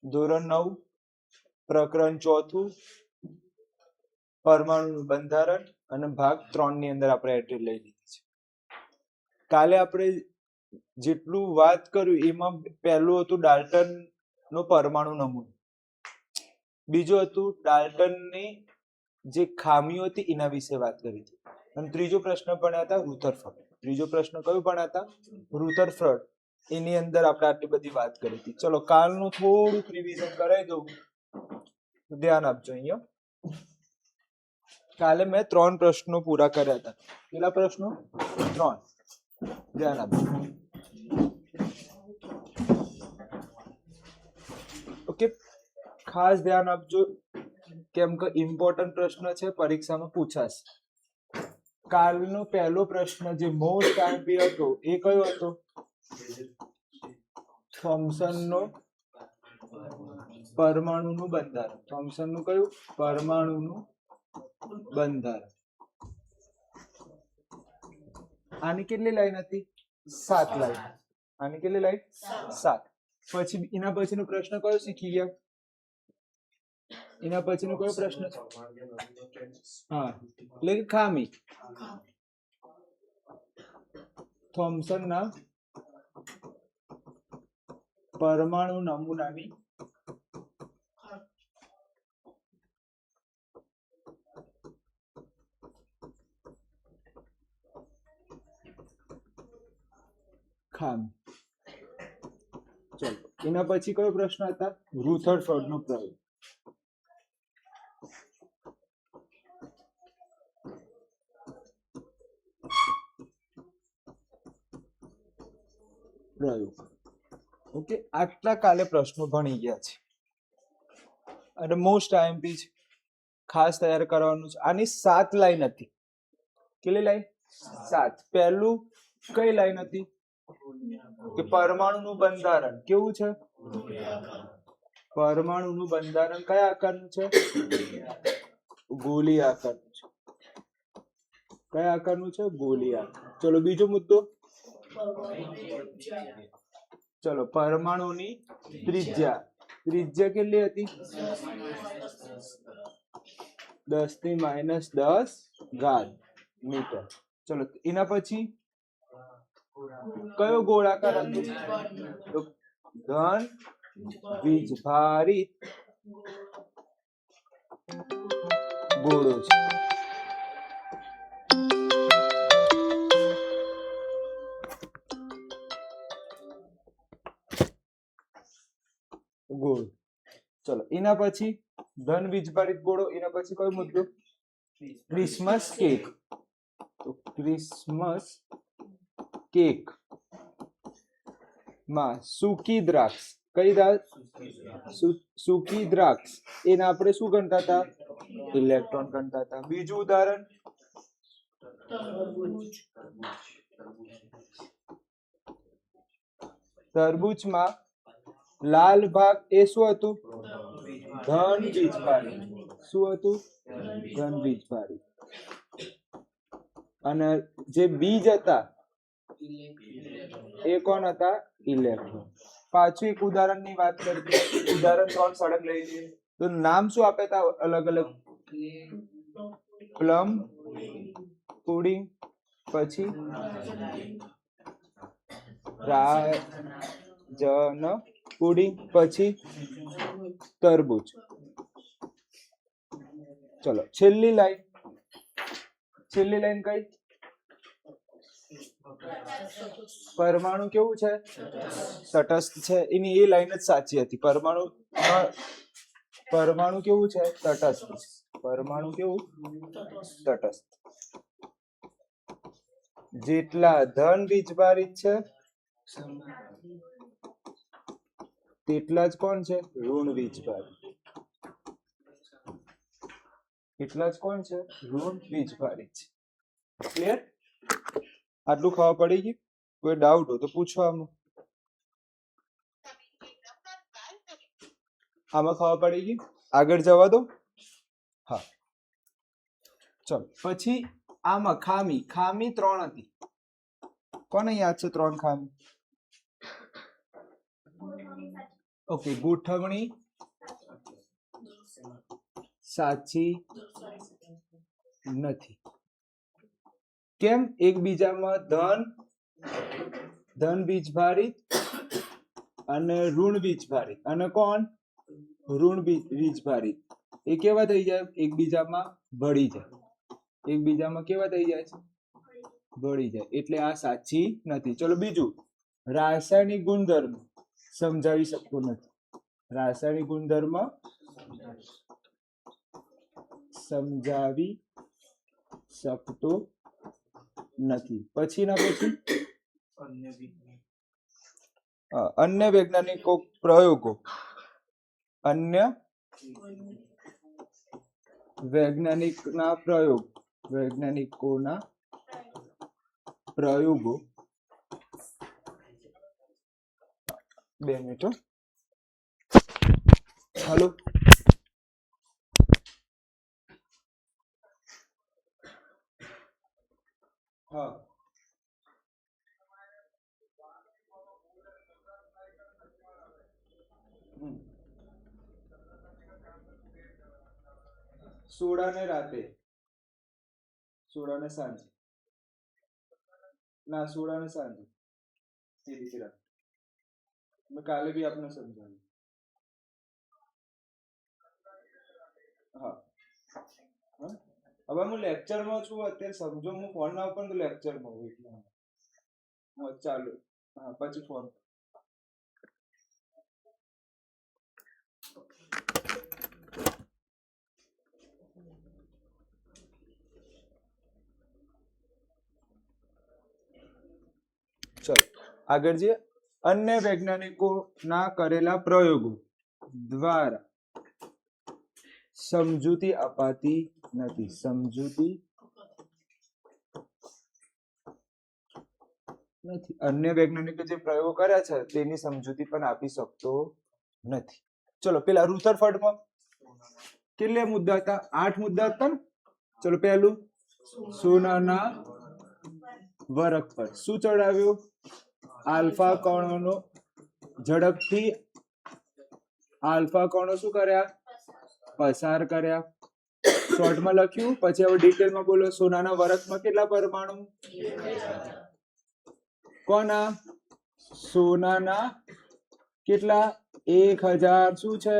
ધોરણ 9 પ્રકરણ 4 પરમાણુનું બંધારણ અને ભાગ 3 ની અંદર આપણે એન્ટ્રી લઈ લીધી છે. કાલે આપણે જેટલું વાત કર્યું એમાં પહેલું હતું ડાલ્ટન નો પરમાણુ નમૂનો, બીજું હતું ડાલ્ટનની જે ખામીઓ હતી એના વિશે વાત કરી હતી, અને ત્રીજો પ્રશ્ન ભણ્યા હતા રુથરફર્ડ. ત્રીજો પ્રશ્ન કયો ભણ્યા હતા? રુથરફર્ડ. એની અંદર આપણે આટલી બધી વાત કરી હતી. ચલો કાલનું થોડુંક રિવિઝન કરાવી દઉં, ધ્યાન આપજો. અહીંયા કાલે મેં 3 પ્રશ્નો પૂરા કર્યા હતા. કેટલા પ્રશ્નો? 3. ધ્યાન આપજો. ઓકે, ખાસ ધ્યાન આપજો, કેમ કે ઇમ્પોર્ટન્ટ પ્રશ્ન છે, પરીક્ષામાં પૂછાશે. કાલનો પહેલો પ્રશ્ન જે મોસ્ટ આઈએમપી હતો એ કયો હતો? થોમ્સનનો પરમાણુનું બંધારણ. થોમ્સનનું કયું? પરમાણુનું બંધારણ. આની કેટલી લાઈન હતી? 7 લાઈન. આની કેટલી લાઈન? 7. પછી એના પછીનો પ્રશ્ન કયો શીખી ગયા? એના પછીનો કયો પ્રશ્ન છે? હા, એટલે ખામી. થોમ્સનના પરમાણુ નમૂનાની ખામી. ચલો, એના પછી કયો પ્રશ્ન હતા? રુથરફર્ડનો પ્રયોગ. ઓકે, આટલા કાલે પ્રશ્નો ભણી ગયા છે અને મોસ્ટ આઈએમપી છે, ખાસ તૈયાર કરવાનું છે. આની 7 લાઈન હતી. કેટલી લાઈન? 7. પહેલું કઈ લાઈન હતી? કે પરમાણુનું બંધારણ કેવું છે? પરમાણુનું બંધારણ કયા આકારનું છે? ગોળી આકારનું છે. કયા આકારનું છે? ગોળી આકાર. ચલો બીજો મુદ્દો. ચલો, પરમાણુની ત્રિજ્યા. ત્રિજ્યા કેટલી હતી? 10⁻10 મીટર. ચલો એના પછી કયો ગોળાકાર હતો? તો ઘન વીજભારિત ગોળો છે. ગોળ. ચલો એના પછી ધન વીજભારિત ગોળો. એના પછી કયો મુદ્દો? Christmas cake. તો ક્રિસમસ કેક માં સૂકી દ્રાક્ષ. કઈ દ્રાક્ષ? સૂકી દ્રાક્ષ. એને આપણે શું ગણતા હતા? ઇલેક્ટ્રોન ગણતા હતા. બીજું ઉદાહરણ, તરબૂચમાં લાલ ભાગ એ શું હતું? ધન વીજભારિત. શું હતું? ધન વીજભારિત. અને જે બીજ હતા એ કોણ હતા? ઇલેક્ટ્રોન. પાછું એક ઉદાહરણ ની વાત કરીએ. ઉદાહરણ 3 સળંગ લઈ લઈએ. તો નામ શું આપ્યા હતા અલગ અલગ? પ્લમ પુડિંગ, પછી રાજન પુડિંગ, પછી તરબૂચ. ચલો છેલ્લી લાઈન. છેલ્લી લાઈન કઈ? પરમાણુ કેવું છે? તટસ્થ છે. એની એ લાઈન જ સાચી હતી. પરમાણુ કેવું છે? તટસ્થ. પરમાણુ કેવું? તટસ્થ. જેટલા ધન વીજભારિત છે તેટલા જ કોણ છે? ઋણ વીજભારિત. એટલા જ કોણ છે? ઋણ વીજભારિત છે. ક્લિયર? આટલું ખબર પડી ગઈ? કોઈ ડાઉટ હોય તો પૂછો. આમાં ખબર પડી ગઈ? આગળ જવા દો. હા, ચલો પછી આમાં ખામી. ખામી 3 હતી. કોને યાદ છે 3 ખામી? ઓકે, ગોઠવણી સાચી નથી. કેમ? એકબીજામાં ધન બીજભારિત અને ઋણ બીજભારિત, અને કોણ ઋણ બીજભારિત, એ કેવા થઈ જાય? એકબીજામાં ભળી જાય. એકબીજામાં કેવા થઈ જાય છે? ભળી જાય. એટલે આ સાચી નથી. ચલો બીજું, રાસાયણિક ગુણધર્મ સમજાવી શકતો નથી. રાસાયણિક ગુણધર્મ સમજાવી શકતો નથી. પછીના પછી અન્ય વૈજ્ઞાનિકો પ્રયોગો, અન્ય વૈજ્ઞાનિકોના પ્રયોગો 2 મિનિટ. હાલો, હા, સોડા રાતે, સોડા ને સાંજે, ના સોડા ને સાંજે, એ રીતે રાખ. મેં કાલે બી આપને સમજાવ્યું. હા, હવે હું લેક્ચરમાં છું અત્યારે, સમજો હું ફોન ના ઉપર તો લેક્ચરમાં હું, એટલે ચાલુ. હા, પછી ફોન. ચલો આગળ જઈએ. અન્ય વૈજ્ઞાનિકોના કરેલા પ્રયોગો દ્વારા સમજૂતી અપાતી નથી. સમજૂતી નથી. અન્ય વૈજ્ઞાનિકો જે પ્રયોગો કર્યા છે તેની સમજૂતી પણ આપી શકતો નથી. ચલો પેલા રુથરફર્ડમાં કેટલા મુદ્દા હતા? 8 મુદ્દા હતા ને. ચલો પહેલું, સોનાના વરખ પર શું ચડાવ્યું? આલ્ફા કણોનો ઝડપથી આલ્ફા કણો શું કર્યા? પસાર કર્યા. શોર્ટમાં લખ્યું. પછી હવે ડિટેલમાં બોલો. સોનાના વરખમાં કેટલા પરમાણુ? કોના? સોનાના કેટલા? 1000 શું છે?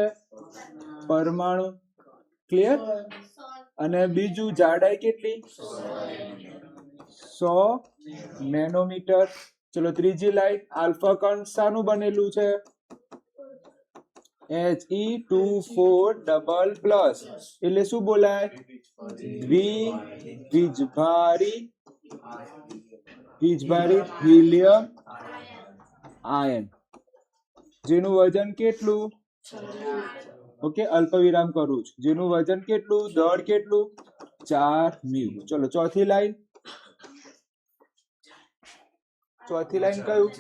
પરમાણુ. ક્લિયર? અને બીજું, જાડાઈ કેટલી? 100 નેનોમીટર. ચલો ત્રીજી લાઈન, આલ્ફા કણ શાનું બનેલું છે? He2 4 એટલે શું બોલાય? વીજભારિત હિલિયમ આયન, જેનું વજન કેટલું? ઓકે, અલ્પ વિરામ કરું છું. જેનું વજન કેટલું? દળ કેટલું? 4 મ્યુ. ચલો ચોથી લાઈન. ચોથી લાઈન કયું?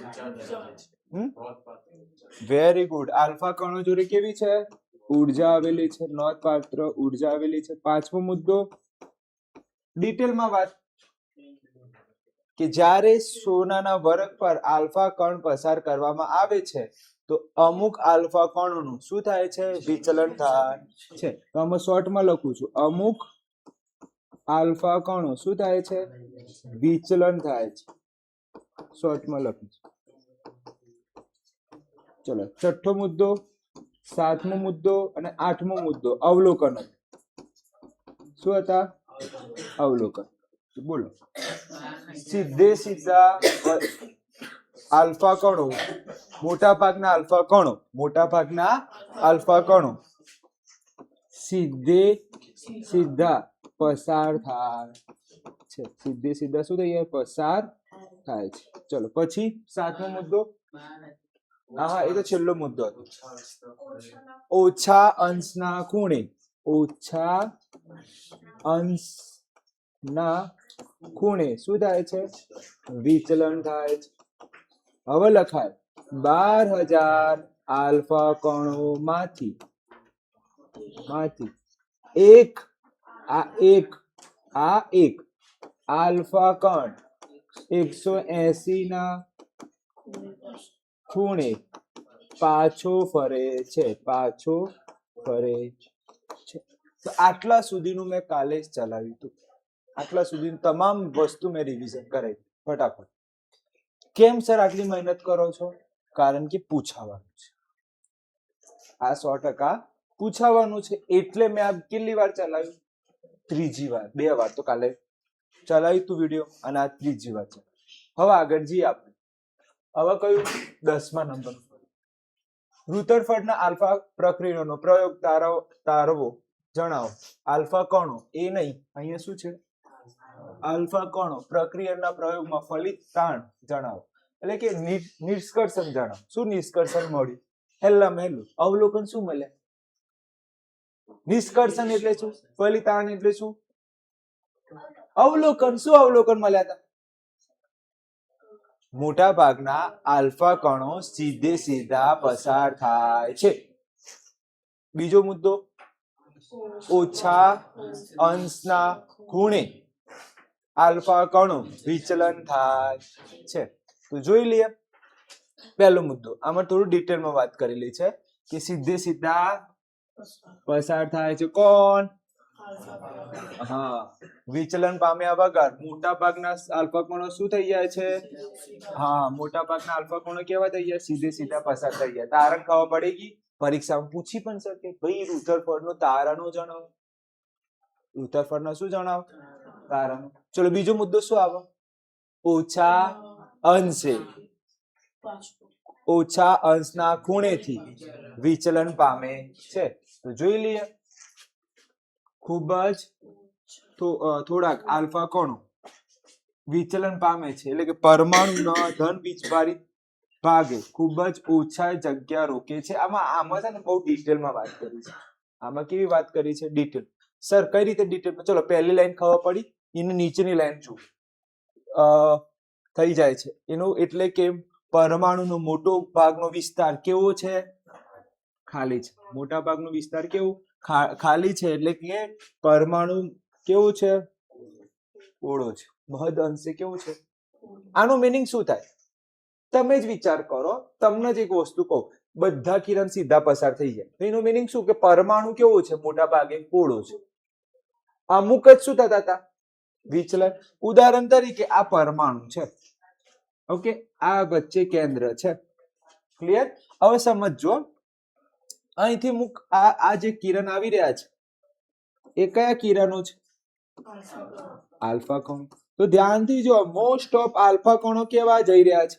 Very good. આલ્ફા કણો જોડે કેવી છે? ઉર્જા આવેલી છે, નોંધપાત્ર ઉર્જા આવેલી છે. પાંચમો મુદ્દો, ડિટેલમાં વાત કે જ્યારે સોનાના વરખ પર આલ્ફા કણ પસાર કરવામાં આવે છે તો અમુક આલ્ફા કણોનું શું થાય છે? વિચલન થાય છે. તો આમાં શોર્ટમાં લખું છું, અમુક આલ્ફા કણો શું થાય છે? વિચલન થાય છે. શોર્ટમાં લખું છું. ચલો છઠ્ઠો મુદ્દો, સાતમો મુદ્દો અને આઠમો મુદ્દો અવલોકન. શું હતા? અવલોકન. બોલો. સીધે સીધા આલ્ફા કણો, મોટા ભાગના આલ્ફા કણો સીધે સીધા પસાર થાય છે. સીધે સીધા શું થઈ જાય? પસાર થાય છે. ચલો પછી સાતમો મુદ્દો. હા, એ તો છેલ્લો મુદ્દો હતો. ઓછા અંશના ખૂણે, ઓછા અંશના ખૂણે શું થાય છે? વિચલન થાય છે. હવે લખાય 12000 આલ્ફા કણો માંથી એક આલ્ફા કણ 180 ના ખૂણે પાછો ફરે છે, પાછો ફરે છે. તો આટલા સુધીનું મેં કાલે જ ચલાવ્યું હતું. આટલા સુધીની તમામ વસ્તુ મેં રિવિઝન કરાવી ફટાફટ. કેમ સર આટલી મહેનત કરો છો? કારણ કે પૂછાવાનું છે. આ 100% પૂછાવાનું છે એટલે મેં આ કેટલી વાર ચલાવ્યું? ત્રીજી વાર. 2 વાર તો કાલે ચલાવ્યું તું વિડીયો અને આ ત્રીજી વાર છે. હવે આગળ જઈએ આપણે. હવે કયું? 10મા નંબર. રુધરફોર્ડના આલ્ફા પ્રક્રિયાનો પ્રયોગ તારવો જણાવો. આલ્ફા કણો એ નહીં, અહીંયા શું છે? આલ્ફા કણો પ્રક્રિયાના પ્રયોગમાં ફલિત તાણ જણાવો. એટલે કે નિષ્કર્ષણ જણાવો. શું નિષ્કર્ષણ મળ્યું? પહેલું અવલોકન શું મળ્યા? નિષ્કર્ષણ એટલે શું? ફલિતાણ એટલે શું? અવલોકન. શું અવલોકન મળ્યા હતા? મોટા ભાગના આલ્ફા કણો સીધે સીધા પસાર થાય છે. બીજો મુદ્દો, ઓછા અંશના ખૂણે આલ્ફા કણો વિચલન થાય છે. તો જોઈ લઈએ. પહેલો મુદ્દો, આમાં થોડું ડિટેલમાં વાત કરેલી છે કે સીધે સીધા પસાર થાય છે. કોણ? હા, વિચલન પામ્યા વગર મોટા ભાગના આલ્ફા કણો શું થઈ જાય છે? હા, મોટા ભાગના આલ્ફા કણો કેવા થઈ જાય? સીધે સીધા પસાર થઈ જાય. તારણ ખબર પડેગી? પરીક્ષામાં પૂછી પણ શકે, ભાઈ રુધરફોર્ડનું તારણો જણાવો. રુધરફોર્ડનું શું જણાવો? તારણ. ચલો બીજો મુદ્દો શું આવે? ઓછા અંશે, ઓછા અંશના ખૂણેથી વિચલન પામે છે. તો જોઈ લઈએ. ખૂબ જ થોડાક આલ્ફા કણો વિચલન પામે છે, એટલે કે પરમાણુના ધન વીજભારિત ભાગે ખૂબ જ ઓછા જગ્યા રોકે છે. આમાં છે ને બહુ ડિટેલમાં વાત કરી છે. આમાં કેવી વાત કરી છે? ડિટેલ. સર કઈ રીતે ડિટેલમાં? ચલો પહેલી લાઈન ખબર પડી, એની નીચેની લાઈન જુઓ. થઈ જાય છે એનું, એટલે કે પરમાણુનો મોટો ભાગનો વિસ્તાર કેવો છે? ખાલી છે. મોટા ભાગનો વિસ્તાર કેવો? ખાલી છે. એટલે કે પરમાણુ કેવું છે? પોળો છે. મહદ અંશે કેવું છે? આનો મીનિંગ શું થાય? તમે જ વિચાર કરો. તમને જ એક વસ્તુ કહું, બધા કિરણ સીધા પસાર થઈ જાય, એનો મીનિંગ શું? કે પરમાણુ કેવો છે? મોટા ભાગે પોળો છે. અમુક જ શું થતા હતા? વિચલન. ઉદાહરણ તરીકે આ પરમાણુ છે, ઓકે, આ વચ્ચે કેન્દ્ર છે. ક્લિયર? હવે સમજજો. અહીંથી આ જે કિરણ આવી રહ્યા છે એ કયા કિરણો છે? આલ્ફા કણો. તો ધ્યાનથી જો, મોસ્ટ ઓફ આલ્ફા કણો કેવા જઈ રહ્યા છે?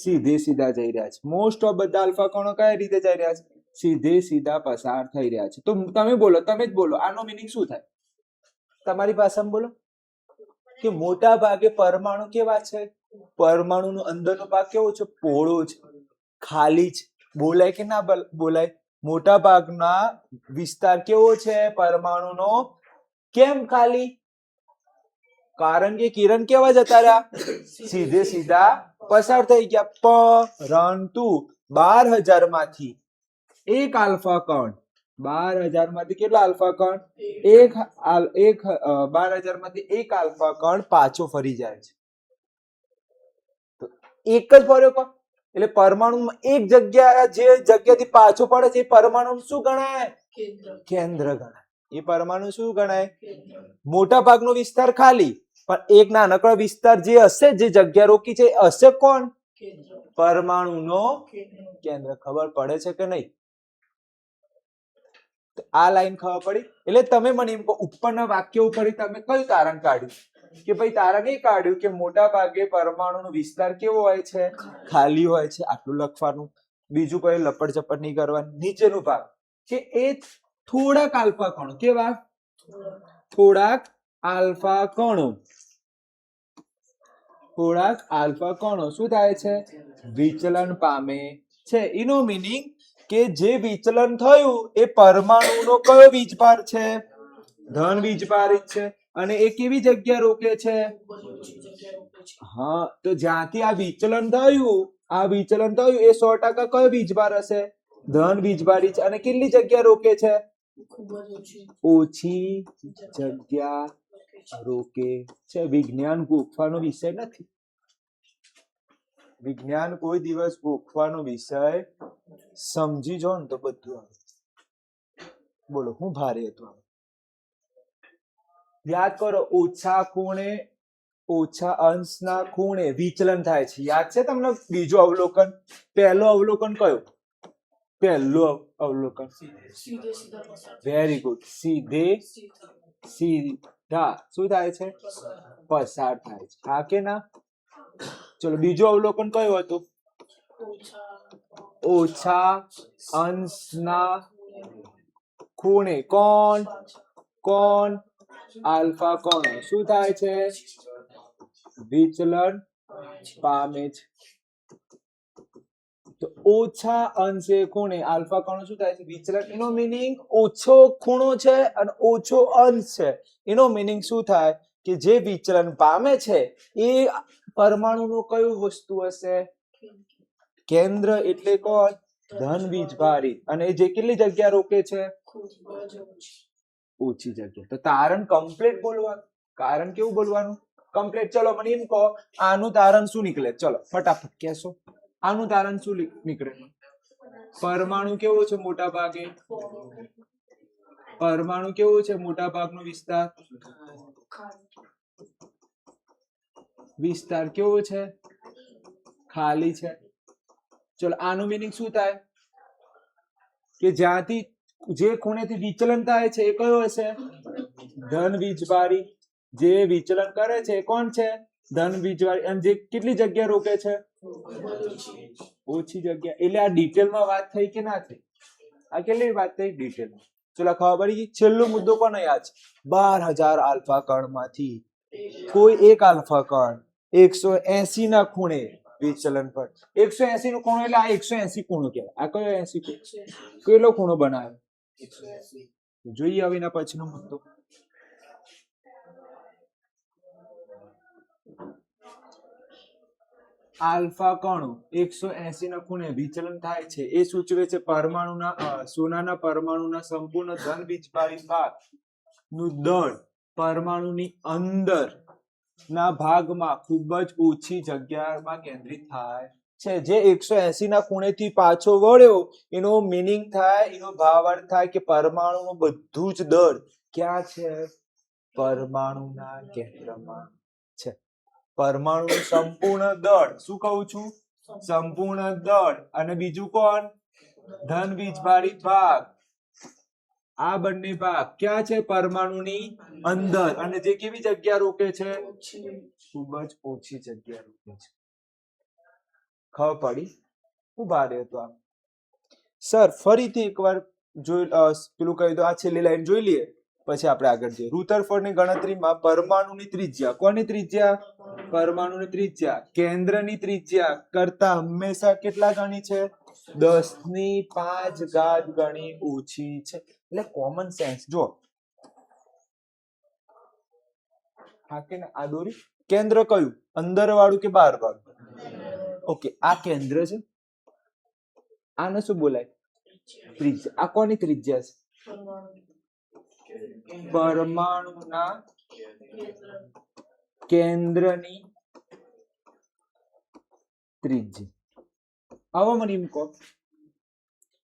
સીધે સીધા જઈ રહ્યા છે. મોસ્ટ ઓફ બધા આલ્ફા કણો કઈ રીતે જઈ રહ્યા છે? સીધે સીધા પસાર થઈ રહ્યા છે. તો તમે બોલો, તમે જ બોલો, આનો મીનિંગ શું થાય? તમારી ભાષામાં બોલો. કે મોટા ભાગે પરમાણુ કેવા છે? પરમાણુનો અંદરનો ભાગ કેવો છે? પોળો છે, ખાલી છે. બોલાય કે ના બોલાય? મોટા ભાગના વિસ્તાર કેવો છે પરમાણુનો? કેમ ખાલી? કારણ કે કિરણ કેવા જતા રહ્યા? સીધે સીધા પસાર થઈ ગયા. પરંતુ 12,000 માંથી એક આલ્ફા કણ, 12,000 માંથી કેટલા આલ્ફા કણ? 12,000 માંથી એક આલ્ફા કણ પાછો ફરી જાય છે. તો એક જ ફર્યો કોણ? એટલે પરમાણુમાં એક જગ્યા, જે જગ્યાથી પાછો પડે છે એ પરમાણુ શું ગણાય? કેન્દ્ર ગણાય. એ પરમાણુ શું ગણાય? મોટા ભાગનો વિસ્તાર ખાલી, પણ એક નાનકડો વિસ્તાર જે હશે, જે જગ્યા રોકી છે, હશે કોણ? પરમાણુનો કેન્દ્ર. ખબર પડે છે કે નહીં? આ લાઈન ખબર પડી? એટલે તમે મને એમ કહો, ઉપરના વાક્ય ઉપર તમે કયું તારણ કાઢ્યું? કે ભાઈ તારણ એ કાઢ્યું કે મોટા ભાગે પરમાણુનો વિસ્તાર કેવો હોય છે? ખાલી હોય છે. આટલું લખવાનું. બીજું કોઈ લપડ ચપડ નહીં કરવાનું. નીચેનું ભાગ કે એ થોડાક આલ્ફા કણો, કેવા? થોડાક આલ્ફા કણો, થોડાક આલ્ફા કણો શું થાય છે? વિચલન પામે છે. એનો મીનિંગ કે જે વિચલન થયું એ પરમાણુનો કયો વીજભાર છે? ધન વીજભારિત છે. અને એ કેવી જગ્યા રોકે છે? હા, તો જ્યાંથી આ વિચલન થયું, એ 100% કયો વીજભાર હશે? ધન વીજભારિત છે. અને કેટલી જગ્યા રોકે છે? ઓછી જગ્યા રોકે છે. વિજ્ઞાન ગુફાનો વિષય નથી. વિજ્ઞાન કોઈ દિવસ ગોખવાનો વિષય સમજી જો ને તો બધું આવે. બોલો હું ભારે હતું. યાદ કરો, ઓછા ખૂણે ઓછા અંશના ખૂણે વિચલન થાય છે. યાદ છે તમને? બીજું અવલોકન. પહેલું અવલોકન કયું? પહેલું અવલોકન વેરી ગુડ. સીધે સીધા શું થાય છે? પસાર થાય છે. હા કે ના? ચલો બીજું અવલોકન કયું હતું? ઓછા અંશના ખૂણે કોણ કોણ આલ્ફા કોણ શું થાય છે? વિચલન પામે છે. તો ઓછા અંશે ખૂણે આલ્ફા કોણ શું થાય છે? વિચલન. એનો મિનિંગ ઓછો ખૂણો છે અને ઓછો અંશ છે. એનો મિનિંગ શું થાય કે જે વિચલન પામે છે એ પરમાણુનું કયું વસ્તુ હશે? કેન્દ્ર. એટલે કોણ? ધન વીજભારી. અને જે કેટલી જગ્યા રોકે છે? ઓછી જગ્યા. તો તારણ કમ્પ્લીટ બોલવાનું. કારણ કેવું બોલવાનું? કમ્પ્લીટ. ચલો મને એમ કહો, આનું તારણ શું નીકળે? ચલો ફટાફટ કહેશો. આનું તારણ શું નીકળે? પરમાણુ કેવો છે? મોટા ભાગે પરમાણુ કેવો છે? મોટા ભાગનો વિસ્તાર કેવો છે? ખાલી છે. ચલો આનું મીનિંગ શું થાય? કે જ્યાંથી જે ખૂણેથી વિચલન થાય છે એ કયો હશે? ધન વીજભારી. જે વિચલન કરે છે કોણ છે? ધન વીજભારી. અને જે કેટલી જગ્યા રોકે છે? ઓછી જગ્યા. એટલે આ ડિટેલમાં વાત થઈ કે ના થઈ? આ કેટલી વાત થઈ? ડિટેલમાં. ચલો ખબર પડી ગઈ. છેલ્લો મુદ્દો કોનો યાદ છે? 12,000 આલ્ફા કણમાંથી કોઈ એક આલ્ફા કણ 180 ના ખૂણે વિચલન પર. 180 નો ખૂણો એટલે આ 180 ખૂણો કહેવાય. આ કયો 80 ખૂણો? કેટલો ખૂણો બનાવ્યો? જોઈએ હવે એના પછીનો મુદ્દો. આલ્ફા કણો 180 ના ખૂણે વિચલન થાય છે એ સૂચવે છે સોનાના પરમાણુના સંપૂર્ણ ધન વીજભારી ભાગ નું દળ પરમાણુની અંદર ના ભાગમાં ખૂબ જ ઓછી જગ્યામાં કેન્દ્રિત થાય છે. જે 180 ના ખૂણેથી પાછો વળ્યો એનો મીનિંગ થાય, એનો ભાવાર્થ થાય કે પરમાણુનું બધું જ દળ ક્યાં છે? પરમાણુના કેન્દ્રમાં છે. પરમાણુનું સંપૂર્ણ દળ. શું કહું છું? સંપૂર્ણ દળ. અને બીજું કોણ? ધન વીજભારી ભાગ. આ બંને ભાગ ક્યાં છે? પરમાણુની અંદર. અને જે કેવી જગ્યા રોકે છે? ખૂબ જ ઓછી જગ્યા રોકે છે. ખબર પડી? ખૂબ ભારે હતો આ. સર ફરીથી એકવાર જોઈ પેલું કહી દો. આ છેલ્લી લાઈન જોઈ લઈએ પછી આપણે આગળ જઈએ. રુથરફોર્ડની ગણતરીમાં પરમાણુની ત્રિજ્યા. કોની ત્રિજ્યા? પરમાણુની ત્રિજ્યા કેન્દ્રની ત્રિજ્યા કરતા હંમેશા કેટલા ગણી છે? 10⁵ ગણી ઓછી છે. એટલે કોમન સેન્સ. જો હા કે ના? આ દોરી કેન્દ્ર કયું? અંદર વાળું કે બહાર વાળું? ઓકે, આ કેન્દ્ર છે. આને શું બોલાય? ત્રિજ્યા. આ કોની ત્રિજ્યા છે? પરમાણુના કેન્દ્રની ત્રિજ્યા. હવે મને એમ કહો,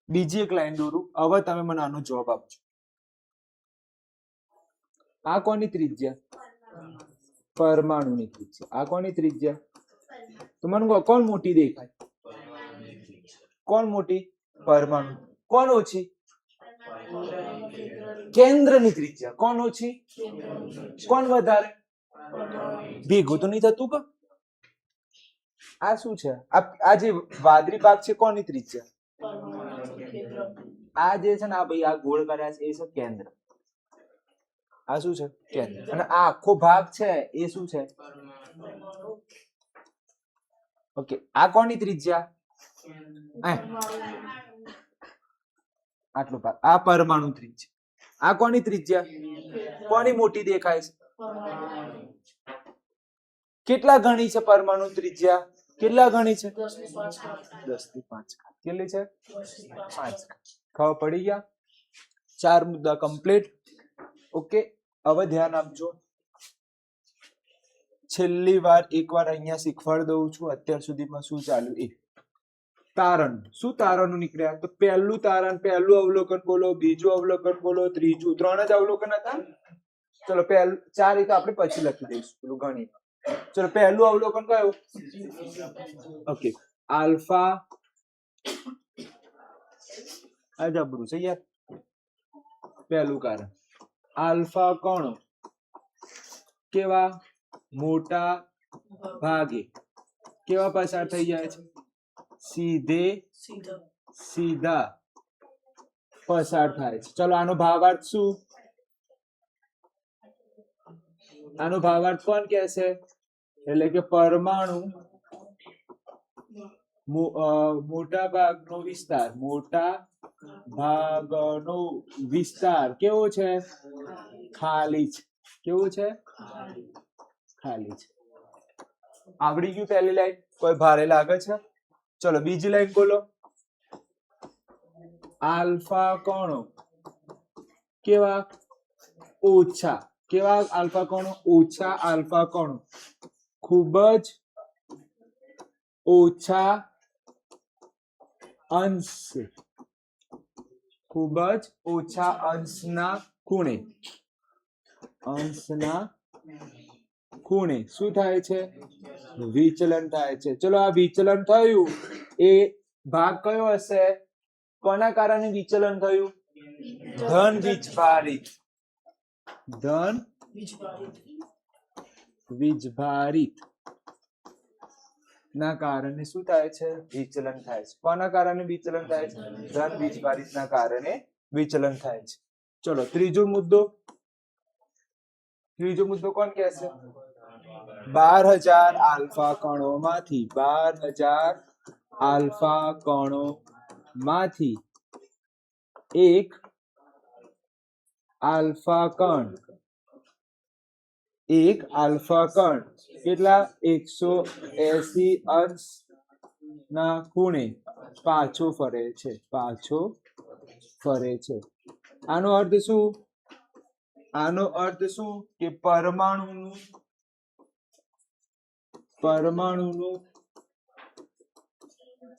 બીજી એક લાઈન દોરું. હવે તમે મને આનો જવાબ આપજો. આ કોની ત્રિજ્યા? પરમાણુની ત્રિજ્યા. આ કોની ત્રિજ્યા? તો મને કહો કોણ મોટી દેખાય? કોણ મોટી? પરમાણુ. કોણ ઓછી? કેન્દ્રની ત્રિજ્યા. કોણ ઓછી? કોણ વધારે? ભેગું તો નહીં થતું કે? આ શું છે? આ જે વાદળી ભાગ છે કોની ત્રિજ્યા? આ જે છે ને આ ભાઈ આ ગોળ કર્યા છે એ છે કેન્દ્ર. આ શું છે? કેન્દ્ર. અને આ આખો ભાગ છે એ શું છે? ઓકે, આ કોની ત્રિજ્યા? આટલો ભાગ આ પરમાણુ ત્રિજ્યા. આ કોની ત્રિજ્યા? કોની મોટી દેખાય છે? કેટલા ગણી છે પરમાણુ ત્રિજ્યા? કેટલા ગણી છે? 10⁵. કેટલી છે? 5. ખબર પડી ગયા? 4 મુદ્દા કમ્પ્લીટ. ઓકે, હવે ધ્યાન આપજો. છેલ્લી વાર એકવાર અહીંયા શીખવાડી દઉં છું અત્યાર સુધીમાં શું ચાલ્યું એ. તારણ. શું તારણો નીકળ્યા? તો પહેલું તારણ, પહેલું અવલોકન બોલો, બીજું અવલોકન બોલો, ત્રીજું. 3 જ અવલોકન હતા. ચલો પહેલું 4 એ તો આપણે પછી લખી દઈશું પેલું ગણિત. ચલો પહેલું અવલોકન કયું? Okay, alpha. આ જબરું છે યાર. પહેલું કારણ, આલ્ફા કણો કેવા મોટા ભાગે કેવા પસાર થઈ જાય છે? સીધા પસાર થાય છે. ચલો આનો ભાવાર્થ શું? આનો ભાવાર્થ કોણ કહેશે? એટલે કે પરમાણુ મોટા ભાગનો વિસ્તાર, મોટા ભાગનો વિસ્તાર કેવો છે? ખાલી છે. કેવું છે? ખાલી છે. આવડી ગયું પહેલી લાઈન? કોઈ ભારે લાગે છે? ચલો બીજી લાઈન બોલો. આલ્ફા કણો કેવા ઓછા. કેવા આલ્ફા કણો? ઓછા આલ્ફા કણો ખૂબ જ ઓછા અંશ, ખૂબ જ ઓછા અંશના ખૂણે. અંશના ખૂણે શું થાય છે? વિચલન થાય છે. ચલો આ વિચલન થયું એ ભાગ કયો હશે? કોના કારણે વિચલન થયું? ધન વીજભારિત. ધન વીજભારિત ના કારણે શું થાય છે? વિચલન થાય છે. કોના કારણે વિચલન થાય છે? ધન વીજભારિત ના કારણે વિચલન થાય છે. ચલો ત્રીજો મુદ્દો. ત્રીજો મુદ્દો કોણ કહેશે? 12,000 આલ્ફા કણોમાંથી 12,000 આલ્ફા કણોમાંથી એક આલ્ફા કણ કેટલા? 180 અંશ ના ખૂણે પાછો ફરે છે. આનો અર્થ શું? આનો અર્થ શું કે પરમાણુનું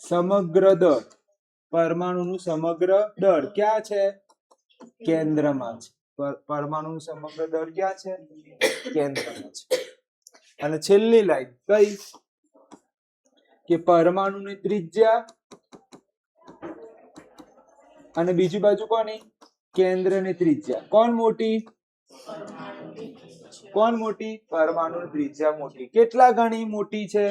સમગ્ર દળ ક્યાં છે? કેન્દ્રમાં છે. પરમાણુનું સમગ્ર દળ ક્યાં છે? કેન્દ્રમાં છે. અને છેલ્લી લાઈન કઈ? કે પરમાણુની ત્રિજ્યા અને બીજી બાજુ કોની? કેન્દ્રની ત્રિજ્યા. કોણ મોટી? પરમાણુની ત્રિજ્યા મોટી. કેટલા ગણી મોટી છે?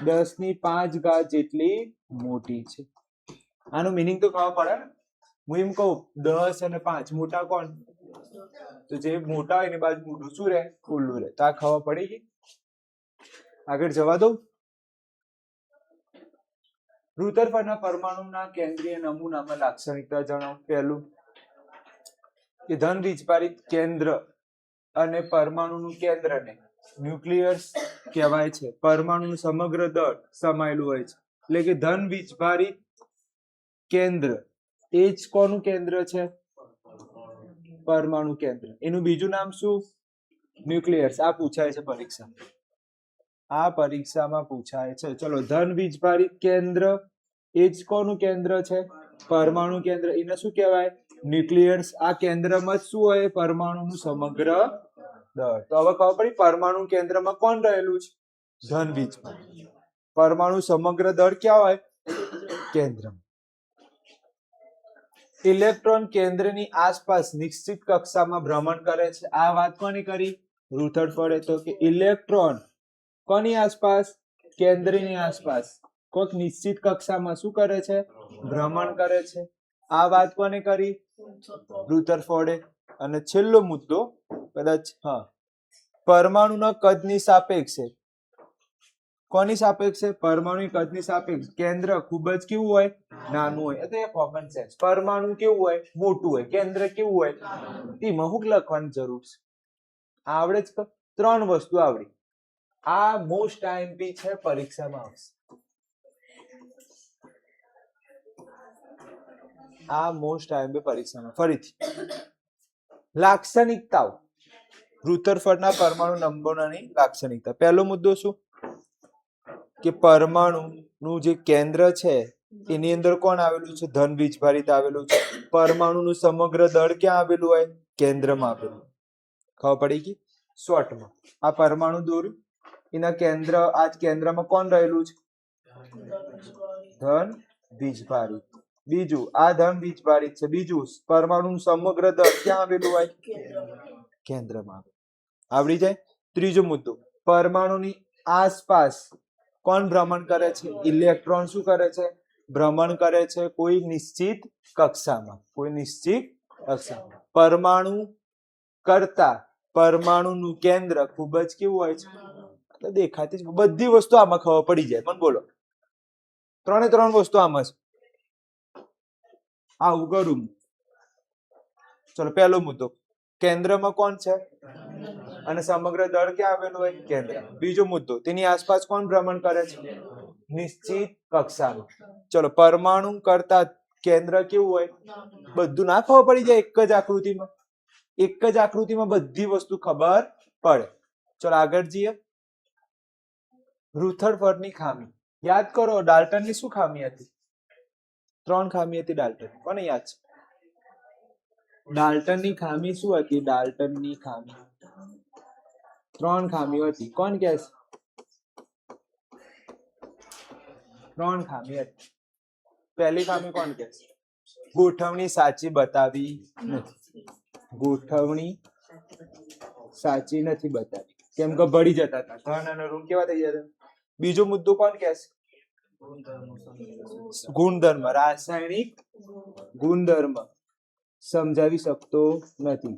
10⁵ જેટલી મોટી છે. આનો મીનિંગ તો ખબર પડે ને. હું એમ કહું 10 અને 5 મોટા કોણ? તો જે મોટા હોય એની બાજુ મોટું શું રહે? ખુલ્લું રહે. તો આ ખબર પડી ગઈ. આગળ જવા દઉં. રુધરફર્ડના પરમાણુના કેન્દ્રીય નમૂનામાં લાક્ષણિકતા જણાવો. પહેલું કે ધન વીજભારિત કેન્દ્ર અને પરમાણુનું કેન્દ્રને ન્યુક્લિયસ કહેવાય છે. પરમાણુનું સમગ્ર દળ સમાયેલું હોય છે. એટલે કે ધન વીજભારિત કેન્દ્ર એ જ કોનું કેન્દ્ર છે? પરમાણુ કેન્દ્ર. એનું બીજું નામ શું? ન્યુક્લિયસ. આ પૂછાય છે પરીક્ષામાં પૂછાય છે. ચલો ધન વીજભારિત કેન્દ્ર એ જ કોનું કેન્દ્ર છે? પરમાણુ કેન્દ્ર. એને શું કહેવાય? ન્યુક્લિયસ. આ કેન્દ્રમાં શું હોય? પરમાણુનું સમગ્ર દળ. તો હવે ખબર પડી પરમાણુ કેન્દ્રમાં કોણ રહેલું છે? ધન વીજભારિત. પરમાણુ સમગ્ર દળ ક્યાં હોય? કેન્દ્રમાં. ઇલેક્ટ્રોન કેન્દ્રની આસપાસ નિશ્ચિત કક્ષામાં ભ્રમણ કરે છે. આ વાત કોને કરી? રુધરફોર્ડે. તો કે ઇલેક્ટ્રોન કોની આસપાસ? કેન્દ્રની આસપાસ કોઈક નિશ્ચિત કક્ષામાં શું કરે છે? ભ્રમણ કરે છે. આ વાત કોને કરી? રુધરફોર્ડે. અને છેલ્લો મુદ્દો કદાચ પરમાણુના કદની સાપેક્ષે. કોની સાપેક્ષે? પરમાણુ કદની સાપેક્ષે કેન્દ્ર ખૂબ જ કેવું હોય? નાનું હોય. એટલે કોમન સેન્સ. પરમાણુ કેવું હોય? મોટું હોય. કેન્દ્ર કેવું હોય? તેમાં હું લખવાની જરૂર છે? આવડે જ. 3 વસ્તુ આવડી. આ મોસ્ટ આઈએમપી છે, પરીક્ષામાં આવશે. આ મોસ્ટ આઈએમપી પરીક્ષામાં. ફરીથી લાક્ષણિકતાઓ. રુથરફર્ડના પરમાણુ નમૂનાની લાક્ષણિકતા. પહેલો મુદ્દો શું કે પરમાણુનું જે કેન્દ્ર છે એની અંદર કોણ આવેલું છે? ધન વીજભારિત આવેલું છે. પરમાણુનું સમગ્ર દળ ક્યાં આવેલું હોય? કેન્દ્રમાં આવેલું. ખબર પડી ગઈ? શોર્ટમાં આ પરમાણુ દોર્યું, એના કેન્દ્ર, આ કેન્દ્રમાં કોણ રહેલું છે? ધન વીજભારિત. બીજું આ ધન વીજભારિત છે. બીજું પરમાણુનું સમગ્ર દળ ક્યાં આવેલું હોય? કેન્દ્રમાં. આવડી જાય. ત્રીજો મુદ્દો, પરમાણુની આસપાસ કોણ ભ્રમણ કરે છે? ઇલેક્ટ્રોન શું કરે છે? ભ્રમણ કરે છે કોઈ નિશ્ચિત કક્ષામાં. કોઈ નિશ્ચિત કક્ષામાં. પરમાણુ કરતા પરમાણુનું કેન્દ્ર ખૂબ જ કેવું હોય છે? દેખાતી જ બધી વસ્તુ આમાં ખબર પડી જાય. પણ બોલો, ત્રણે ત્રણ વસ્તુ આમાં છે. આવું કરું. ચલો, પહેલો મુદ્દો, કેન્દ્રમાં કોણ છે અને સમગ્ર દળ ક્યાં આવેલું હોય? કેન્દ્ર. બીજો મુદ્દો, તેની આસપાસ કોણ ભ્રમણ કરે છે? નિશ્ચિત કક્ષામાં. ચલો, પરમાણુ કરતા કેન્દ્ર કેવું હોય? બધું ના ખબર પડી જાય એક જ આકૃતિમાં? એક જ આકૃતિમાં બધી વસ્તુ ખબર પડે. ચલો આગળ જઈએ. રુથરફર્ડની ખામી યાદ કરો. ડાલ્ટનની શું ખામી હતી? 3 ખામી હતી ડાલ્ટન. કોને યાદ છે? ડાલ્ટનની ખામી શું હતી? ડાલ્ટનની ખામી 3 ખામીઓ હતી. કોણ કહે છે? 3 ખામી હતી. પહેલી ખામી કોણ કહે છે? ગોઠવણી સાચી બતાવી નથી. ગોઠવણી સાચી નથી બતાવી, કેમ કે ભળી જતા હતા. ધન અને ઋણ કેવા થઈ જતા. બીજો મુદ્દો કોણ કહે છે? ગુણધર્મ, રાસાયણિક ગુણધર્મ સમજાવી શકતો નથી.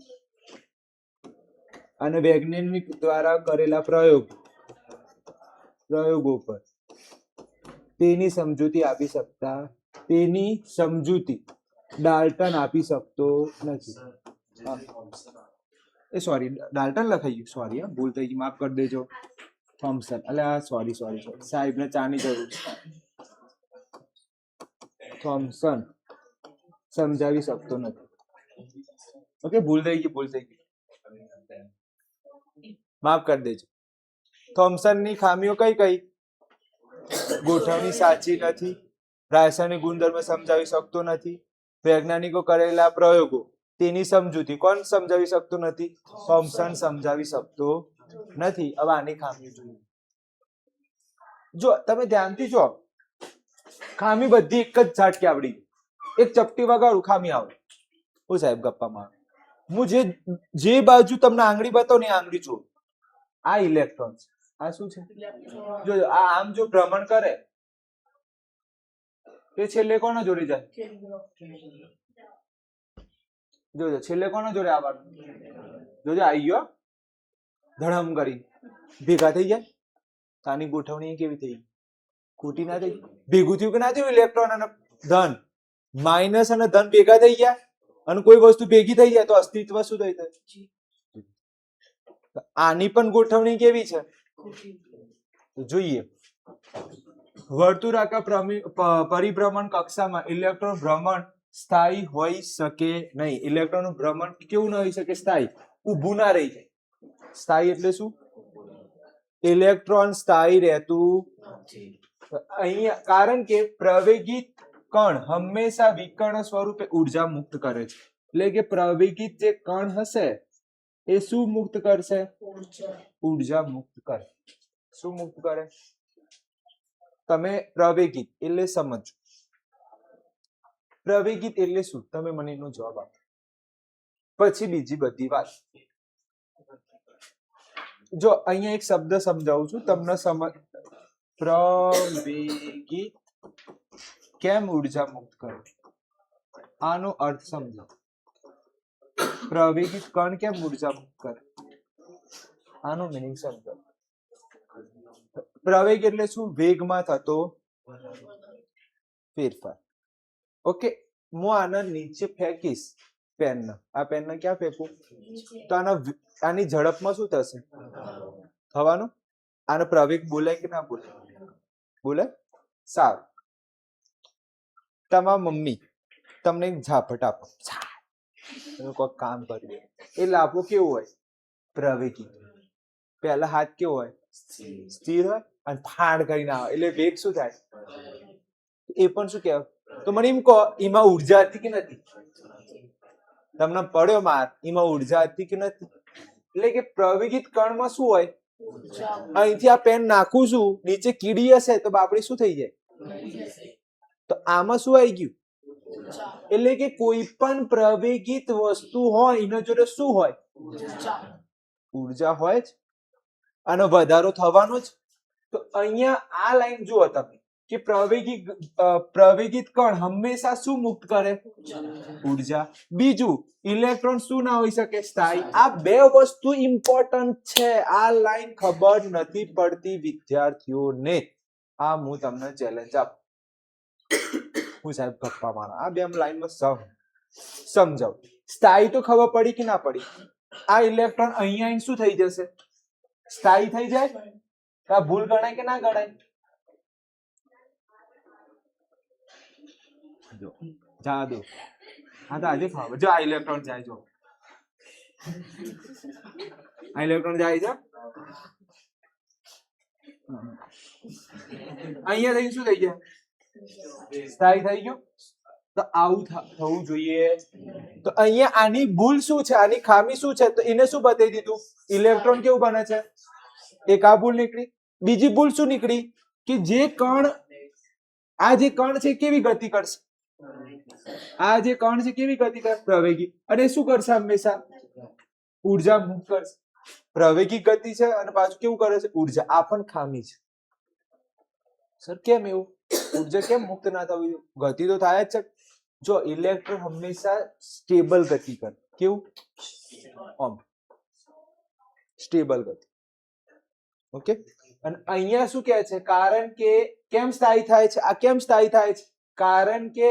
અને વૈજ્ઞાનિક દ્વારા કરેલા પ્રયોગો પર તેની સમજૂતી આપી શકતા, તેની સમજૂતી ડાલ્ટન આપી શકતો નથી. સોરી, ડાલ્ટન લખાઈ ગયું. સોરી, ભૂલ થઈ ગઈ, માફ કરી દેજો. થોમ્સન. એટલે સોરી સાહેબને ચાની જરૂર છે. થોમ્સન સમજાવી શકતો નથી. ઓકે, ભૂલ થઈ ગઈ, માફ કરી દેજો. થોમ્સનની ખામીઓ કઈ કઈ? ગોઠવણી સાચી નથી, રાસાયણિક ગુણધર્મ સમજાવી શકતો નથી, વૈજ્ઞાનિકો કરેલા પ્રયોગો તેની સમજૂતી કોણ સમજાવી શકતો નથી? થોમ્સન સમજાવી શકતો નથી. હવે આની ખામી જોઈએ. જો તમે ધ્યાનથી જો, ખામી બધી એક જ ઝાટકે આવડી ગઈ. એક ચપટી વગાડું, ખામી આવે. ઓ સાહેબ ગપ્પા માર. હું જે બાજુ તમને આંગળી બતાવું ને આંગળી જો, આ ઇલેક્ટ્રોન છે. આ શું છે? જો આ આમ જો ભ્રમણ કરે તો છેલ્લે કોના જોડે જાય? જોજો છેલ્લે કોના જોડે આવવાનું? જોજો આવી ગયો, ધડમ કરી ભેગા થઈ જાય. આની ગોઠવણી કેવી થઈ? ખોટી ના થઈ? ભેગું થયું કે ના થયું? ઇલેક્ટ્રોન અને ધન, માઇનસ અને ધન ભેગા થઈ ગયા. અને કોઈ વસ્તુ ભેગી થઈ જાય તો અસ્તિત્વ શું થઈ જાય? આની પણ ગોઠવણી કેવી છે? જોઈએ. વર્તુળાકાર પરિભ્રમણ કક્ષામાં ઇલેક્ટ્રોન ભ્રમણ સ્થાયી હોઈ શકે નહીં. ઇલેક્ટ્રોનનું ભ્રમણ કેવું ના હોઈ શકે? સ્થાયી. ઊભું ના રહી જાય. સ્થાયી એટલે શું? ઇલેક્ટ્રોન સ્થાયી રહેતું અહીંયા, કારણ કે પ્રવેગિત કણ હંમેશા વિકર્ણ સ્વરૂપે ઉર્જા મુક્ત કરે છે. એટલે કે પ્રવેગિત જે કણ હશે એ શું મુક્ત કરશે? ઉર્જા મુક્ત કરે. શું મુક્ત કરે? તમે પ્રવેગિત એટલે સમજો. પ્રવેગિત એટલે શું? તમે મને એનો જવાબ આપો, પછી બીજી બધી વાત. જો અહીંયા એક શબ્દ સમજાવું છું તમને સમજ. પ્રવેગિત કેમ ઉર્જા મુક્ત કરે? આનો અર્થ સમજો. પ્રવેગિત કણ કેમ ઉર્જા મુક્ત કરે? આનો મીનિંગ સમજો. પ્રવેગ એટલે શું? વેગમાં થતો ફેરફાર. ઓકે, હું આના નીચે ફેંકીશ પેન. આ પેન ને ક્યાં ફેંકું? તો આની ઝડપમાં શું થશે? થવાનું. આનો પ્રવેગ બોલાય કે ના બોલાય? બોલાય. સારું, તમારા મમ્મી તમને એક ઝાપટ આપો, કોઈ કામ કરી. એ લાભો કેવું હોય? પ્રવેગિત. પહેલા હાથ કેવો હોય? સ્થિર હોય અને ફાડ કરીને આવે એટલે વેગ શું થાય? એ પણ શું કહેવાય? તો મને એમ કહો, એમાં ઉર્જા હતી કે નથી? તમને પડ્યો માર, એમાં ઉર્જા હતી કે નથી? એટલે કે પ્રવેગિત કણમાં શું હોય? અહીંથી આ પેન નાખું છું, નીચે કીડી હશે તો બાપડી શું થઈ જાય? તો આમાં શું આવી ગયું? એટલે કે કોઈ પણ પ્રવેગિત વસ્તુ હોય એના જોડે શું હોય? ઉર્જા હોય જ, અને વધારો થવાનો જ. તો અહીંયા આ લાઈન જુઓ તમે કે પ્રવેગિત કણ હંમેશા શું મુક્ત કરે? ઉર્જા. બીજું, ઇલેક્ટ્રોન શું ના હોઈ શકે? સ્થાયી. આ બે વસ્તુ ઇમ્પોર્ટન્ટ છે. આ લાઈન ખબર નથી પડતી વિદ્યાર્થીઓને. આ હું તમને ચેલેન્જ આપું. હું સાહેબ ગપ્પા મારા, આ બે લાઈનમાં સમજાવ. સ્થાયી તો ખબર પડી કે ના પડી? આ ઇલેક્ટ્રોન અહીંયા શું થઈ જશે? સ્થાયી થઈ જાય. આ ભૂલ ગણાય કે ના ગણાય? જો જા દો. હા તો આજે ખબર. જો આ ઇલેક્ટ્રોન જાય, જો આ ઇલેક્ટ્રોન જાય છે અહીંયા થઈને શું થઈ ગયા? સ્થાયી થઈ ગયું. તો આવું થવું જોઈએ. તો અહીંયા આની ભૂલ શું છે? આની ખામી શું છે? તો એને શું બતાવી દીધું? ઇલેક્ટ્રોન કેવું બને છે? એક આ ભૂલ નીકળી. બીજી ભૂલ શું નીકળી? કે જે કણ, આ જે કણ છે કેવી ગતિ કરશે? આ જે કણ છે કેવી ગતિ કરશે? પ્રવેગી. અને શું કરશે? હંમેશા ઉર્જા મુક્ત કરશે. પ્રવેગી ગતિ છે અને પાછું કેવું કરે છે? ઉર્જા. આ પણ ખામી છે. સર કેમ એવું? ઉર્જા કેમ મુક્ત ના થવી? ગતિ તો થાય જ છે. જો ઇલેક્ટ્રોન હંમેશા સ્ટેબલ ગતિ કરે. કેવું? સ્ટેબલ ગતિ. ઓકે. અને અહીંયા શું કહે છે? કારણ કે કેમ સ્થાયી થાય છે? આ કેમ સ્થાયી થાય છે? કારણ કે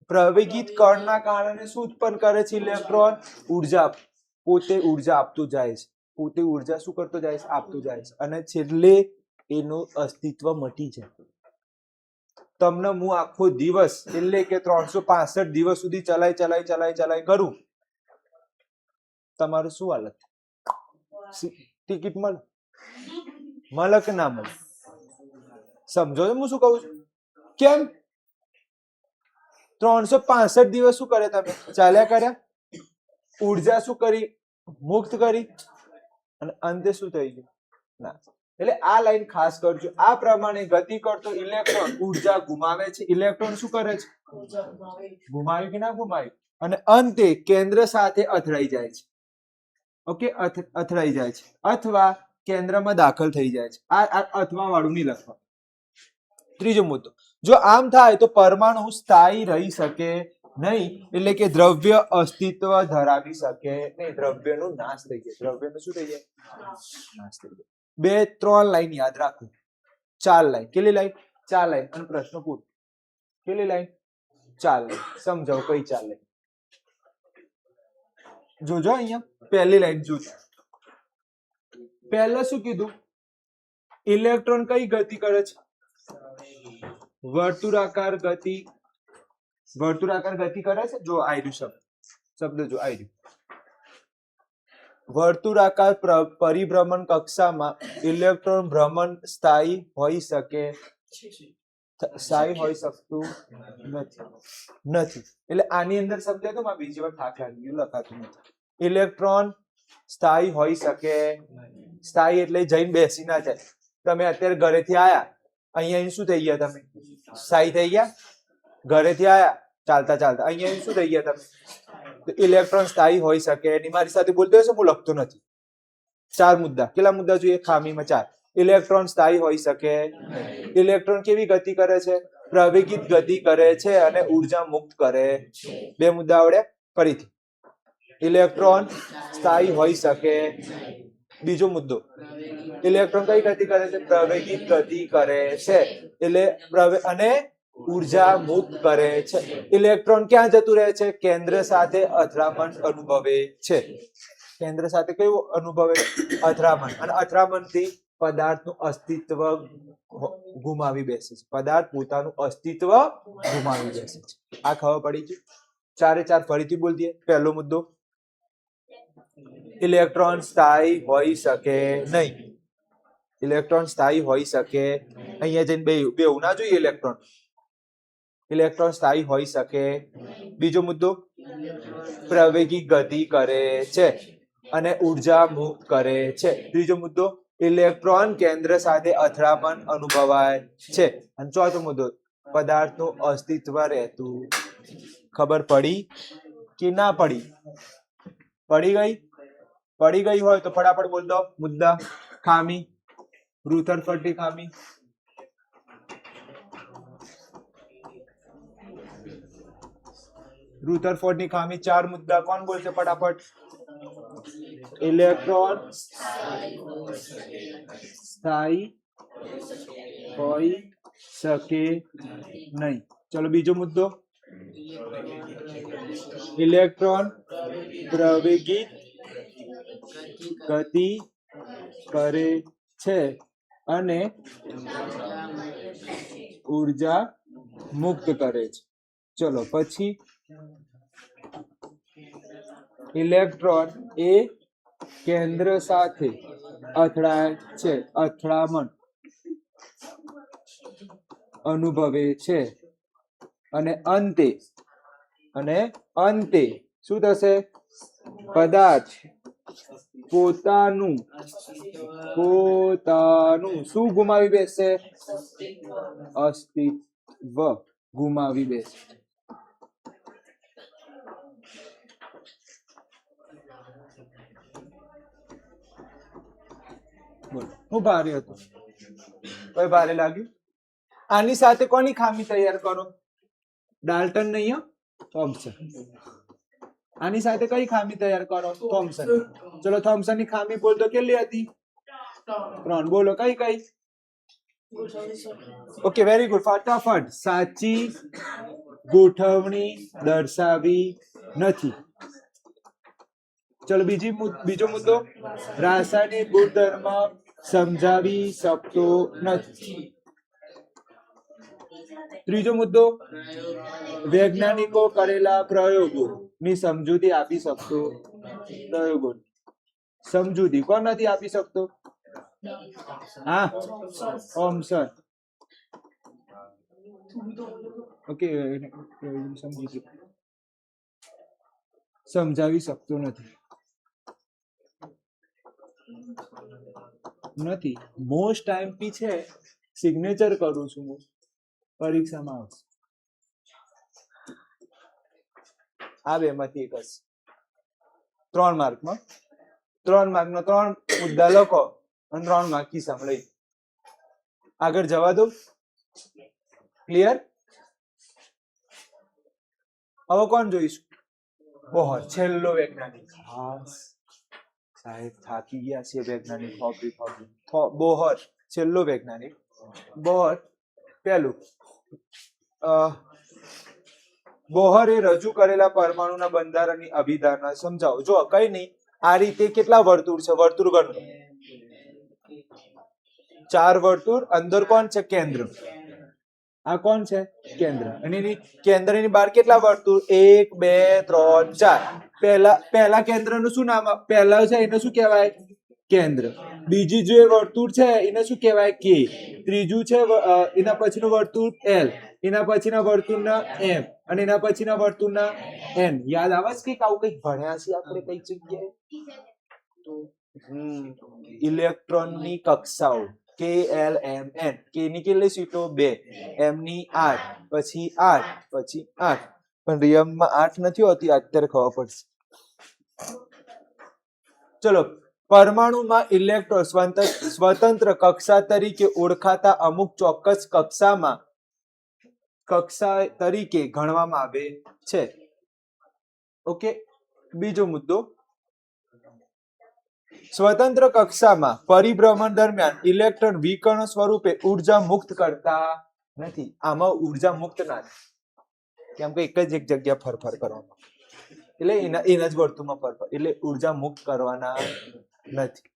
પ્રવેગિત કણના કારણે શું ઉત્પન્ન કરે છે? ઇલેક્ટ્રોન ઉર્જા. પોતે ઉર્જા આપતું જાય છે. પોતે ઉર્જા શું કરતો જાય છે? આપતું જાય છે. અને છેલ્લે એનું અસ્તિત્વ મટી જાય. તમને હું આખો દિવસ એટલે કે 365 દિવસ સુધી ચલાઈ કરું, તમારું શું હાલત? ટિકિટ મળે કે ના મળે? સમજો છો હું શું કહું છું? કેમ? 365 દિવસ શું કરે? તમે ચાલ્યા કર્યા, ઉર્જા શું કરી? મુક્ત કરી, અને અંતે શું થઈ ગયું? ના. એટલે આ લાઈન ખાસ કરજો. આ પ્રમાણે ગતિ કરતો ઇલેક્ટ્રોન ઉર્જા ગુમાવે છે. ઇલેક્ટ્રોન શું કરે છે? ગુમાવ્યું કે ના ગુમાવ્યું? અને અંતે કેન્દ્ર સાથે અથડાઈ જાય છે. ઓકે, અથડાઈ જાય છે અથવા કેન્દ્રમાં દાખલ થઈ જાય છે. આ અથવા વાળું નહીં લખવા. ત્રીજો મુદ્દો, જો આમ થાય તો પરમાણુ સ્થાયી રહી શકે નહીં. એટલે કે દ્રવ્ય અસ્તિત્વ ધરાવી શકે નહીં. દ્રવ્યનો નાશ થઈ જાય. દ્રવ્યનો શું થઈ જાય? નાશ થઈ જાય. 2-3 લાઈન યાદ રાખો. 4 લાઈન. કેટલી લાઈન? 4 લાઈન. અને પ્રશ્ન પૂછ. કેટલી લાઈન? 4 લાઈન. સમજાવો કઈ 4 લાઈન? જોજો અહીંયા પહેલી લાઈન જોજો. પહેલા શું કીધું? ઇલેક્ટ્રોન કઈ ગતિ કરે છે? વર્તુળાકાર ગતિ. વર્તુળાકાર ગતિ કરે છે. જો આયુ શબ્દ જો આયુ. વર્તુળાકાર પરિભ્રમણ કક્ષામાં ઇલેક્ટ્રોન ભ્રમણ સ્થાયી હોઈ શકે? સ્થાયી હોઈ શકતું નથી. એટલે આની અંદર સમજાય તો માં બીજી વાર થાક લાગી ગયો, લખાતું નથી. ઇલેક્ટ્રોન સ્થાયી હોઈ શકે. સ્થાયી એટલે જઈને બેસી ના જાય. તમે અત્યારે ઘરેથી આયા, અહીંયા શું થઈ ગયા? તમે સ્થાયી થઈ ગયા. ઘરેથી આયા ચાલતા અહીંયા શું થઈ ગયા? તમે ઇલેક્ટ્રોન સ્થાયી હોઈ શકે. એની મારી સાથે બોલતો હશે, હું લખતો નથી. 4 મુદ્દા. કેટલા મુદ્દા જોઈએ? ખામીમાં 4. ઇલેક્ટ્રોન સ્થાયી હોઈ શકે. ઇલેક્ટ્રોન કેવી ગતિ કરે છે? પ્રવેગિત ગતિ કરે છે અને ઉર્જા મુક્ત કરે. 2 મુદ્દા આવડ્યા. ફરીથી, ઇલેક્ટ્રોન સ્થાયી હોઈ શકે. બીજો મુદ્દો, ઇલેક્ટ્રોન કઈ ગતિ કરે છે? પ્રવેગિત ગતિ કરે છે. એટલે અને ઉર્જા મુક્ત કરે છે. ઇલેક્ટ્રોન ક્યાં જતું રહે છે? કેન્દ્ર સાથે અથડામણ અનુભવે છે. કેન્દ્ર સાથે કયું અનુભવે? અથડામણ. અને અથડામણથી પદાર્થનું અસ્તિત્વ ગુમાવી બેસે છે. પદાર્થ પોતાનું અસ્તિત્વ ગુમાવી બેસે છે. આ ખબર પડી છે? 4 ફરીથી બોલ દઈએ. પહેલો મુદ્દો, ઇલેક્ટ્રોન સ્થાયી હોઈ શકે નહીં. ઇલેક્ટ્રોન સ્થાયી હોઈ શકે, અહીંયા જઈને બેવું ના જોઈએ. ઇલેક્ટ્રોન સ્થાયી હોઈ શકે. બીજો મુદ્દો, પ્રવેગી ગતિ કરે છે અને ઉર્જા મુક્ત કરે છે. ત્રીજો મુદ્દો, ઇલેક્ટ્રોન કેન્દ્ર સાથે અથડામણ અનુભવાય છે. અને ચોથો મુદ્દો, પદાર્થનું અસ્તિત્વ રહેતું. ખબર પડી કે ના પડી? પડી ગઈ? પડી ગઈ હોય તો ફટાફટ બોલ દો મુદ્દા. ખામી, રુથરફર્ડની ખામી. રુથરફોર્ડની ખામી 4 મુદ્દા. કોણ બોલશે ફટાફટ? ઇલેક્ટ્રોન સ્થાયી હોઈ શકે નહીં. ચલો બીજો મુદ્દો, ઇલેક્ટ્રોન પ્રવેગિત ગતિ કરે છે અને ઉર્જા મુક્ત કરે છે. ચલો પછી, ઇલેક્ટ્રોન એ કેન્દ્ર સાથે અથડાય છે, અથડામણ અનુભવે છે અને અંતે શું થશે? પદાર્થ પોતાનું શું ગુમાવી બેસશે? અસ્તિત્વ ગુમાવી બેસે. હું ભારે હતું? કોઈ ભારે લાગ્યું? આની સાથે કોની ખામી તૈયાર કરો? ડાલ્ટન નહીં, થોમ્સન. આની સાથે કઈ ખામી તૈયાર કરો? થોમ્સન. ચલો થોમ્સન ની ખામી બોલ તો કેટલી હતી? 3. બોલો કઈ કઈ? Okay, very good. ફટાફટ. સાચી ગોઠવણી દર્શાવી નથી. ચલો બીજો મુદ્દો, રાસાયણિક ગુણધર્મ સમજાવી શકતો નથી. ત્રીજો મુદ્દો, વૈજ્ઞાનિકો કરેલા પ્રયોગો ની સમજૂતી આપી શકતો. સમજૂતી કોણ નથી આપી શકતો? હા, થોમ્સન. ઓકે, સમજાવી શકતો નથી. મોસ્ટ આઈએમપી છે, સિગ્નેચર કરું છું હું, પરીક્ષામાં આવશે. આ બેમાંથી એક હશે. 3 માર્કમાં 3 મુદ્દા લખો અને 3 માર્ક ખિસ્સામાં લઈ. આગળ જવા દો. ક્લિયર? હવે કોણ જોઈશું? બોહર, છેલ્લો વૈજ્ઞાનિક. સાહેબ થાકી ગયા છે વૈજ્ઞાનિક. બોહર છેલ્લો વૈજ્ઞાનિક. બોહર પહેલું. બોહરે રજૂ કરેલા પરમાણુના બંધારણની અભિધારણા સમજાવો. જો કઈ નહીં, આ રીતે કેટલા વર્તુળ છે? વર્તુળ ગણો. 4 વર્તુળ. અંદર કોણ છે? કેન્દ્ર. આ કોણ છે? કેન્દ્ર. અને એની કેન્દ્રની બહાર કેટલા વર્તુળ? 1 2 3 4. પહેલા કેન્દ્રનું શું નામ? પહેલા છે એને શું કહેવાય? કેન્દ્ર. બીજી જે વર્તુળ છે એને શું કહેવાય? કે. ત્રીજું છે એના પછીનું વર્તુળ એલ, એના પછીના વર્તુળના એમ અને એના પછીના વર્તુળના એન. યાદ આવે છે કે આવું કંઈક ભણ્યા છે આપણે કઈ જગ્યાએ? ઇલેક્ટ્રોનની કક્ષાઓ કે એલ એમ એન. કે ની કેટલી સીટો? 2. એમ ની 8, પછી 8, પછી 8. પણ રિયલમાં 8 નથી હોતી, અત્યારે ખબર પડશે. ચલો, પરમાણુમાં ઇલેક્ટ્રોન સ્વતંત્ર કક્ષા તરીકે ઓળખાતા અમુક ચોક્કસ કક્ષા તરીકે ગણવામાં આવે છે. ઓકે, બીજો મુદ્દો, સ્વતંત્ર કક્ષામાં પરિભ્રમણ દરમિયાન ઇલેક્ટ્રોન વિકર્ણ સ્વરૂપે ઉર્જા મુક્ત કરતા નથી. આમાં ઉર્જા મુક્ત ના, કેમ કે એક જગ્યા ફરફર કરવાનો, એટલે એના જ વર્તુળમાં ફરફર, એટલે ઉર્જા મુક્ત કરવાના નથી.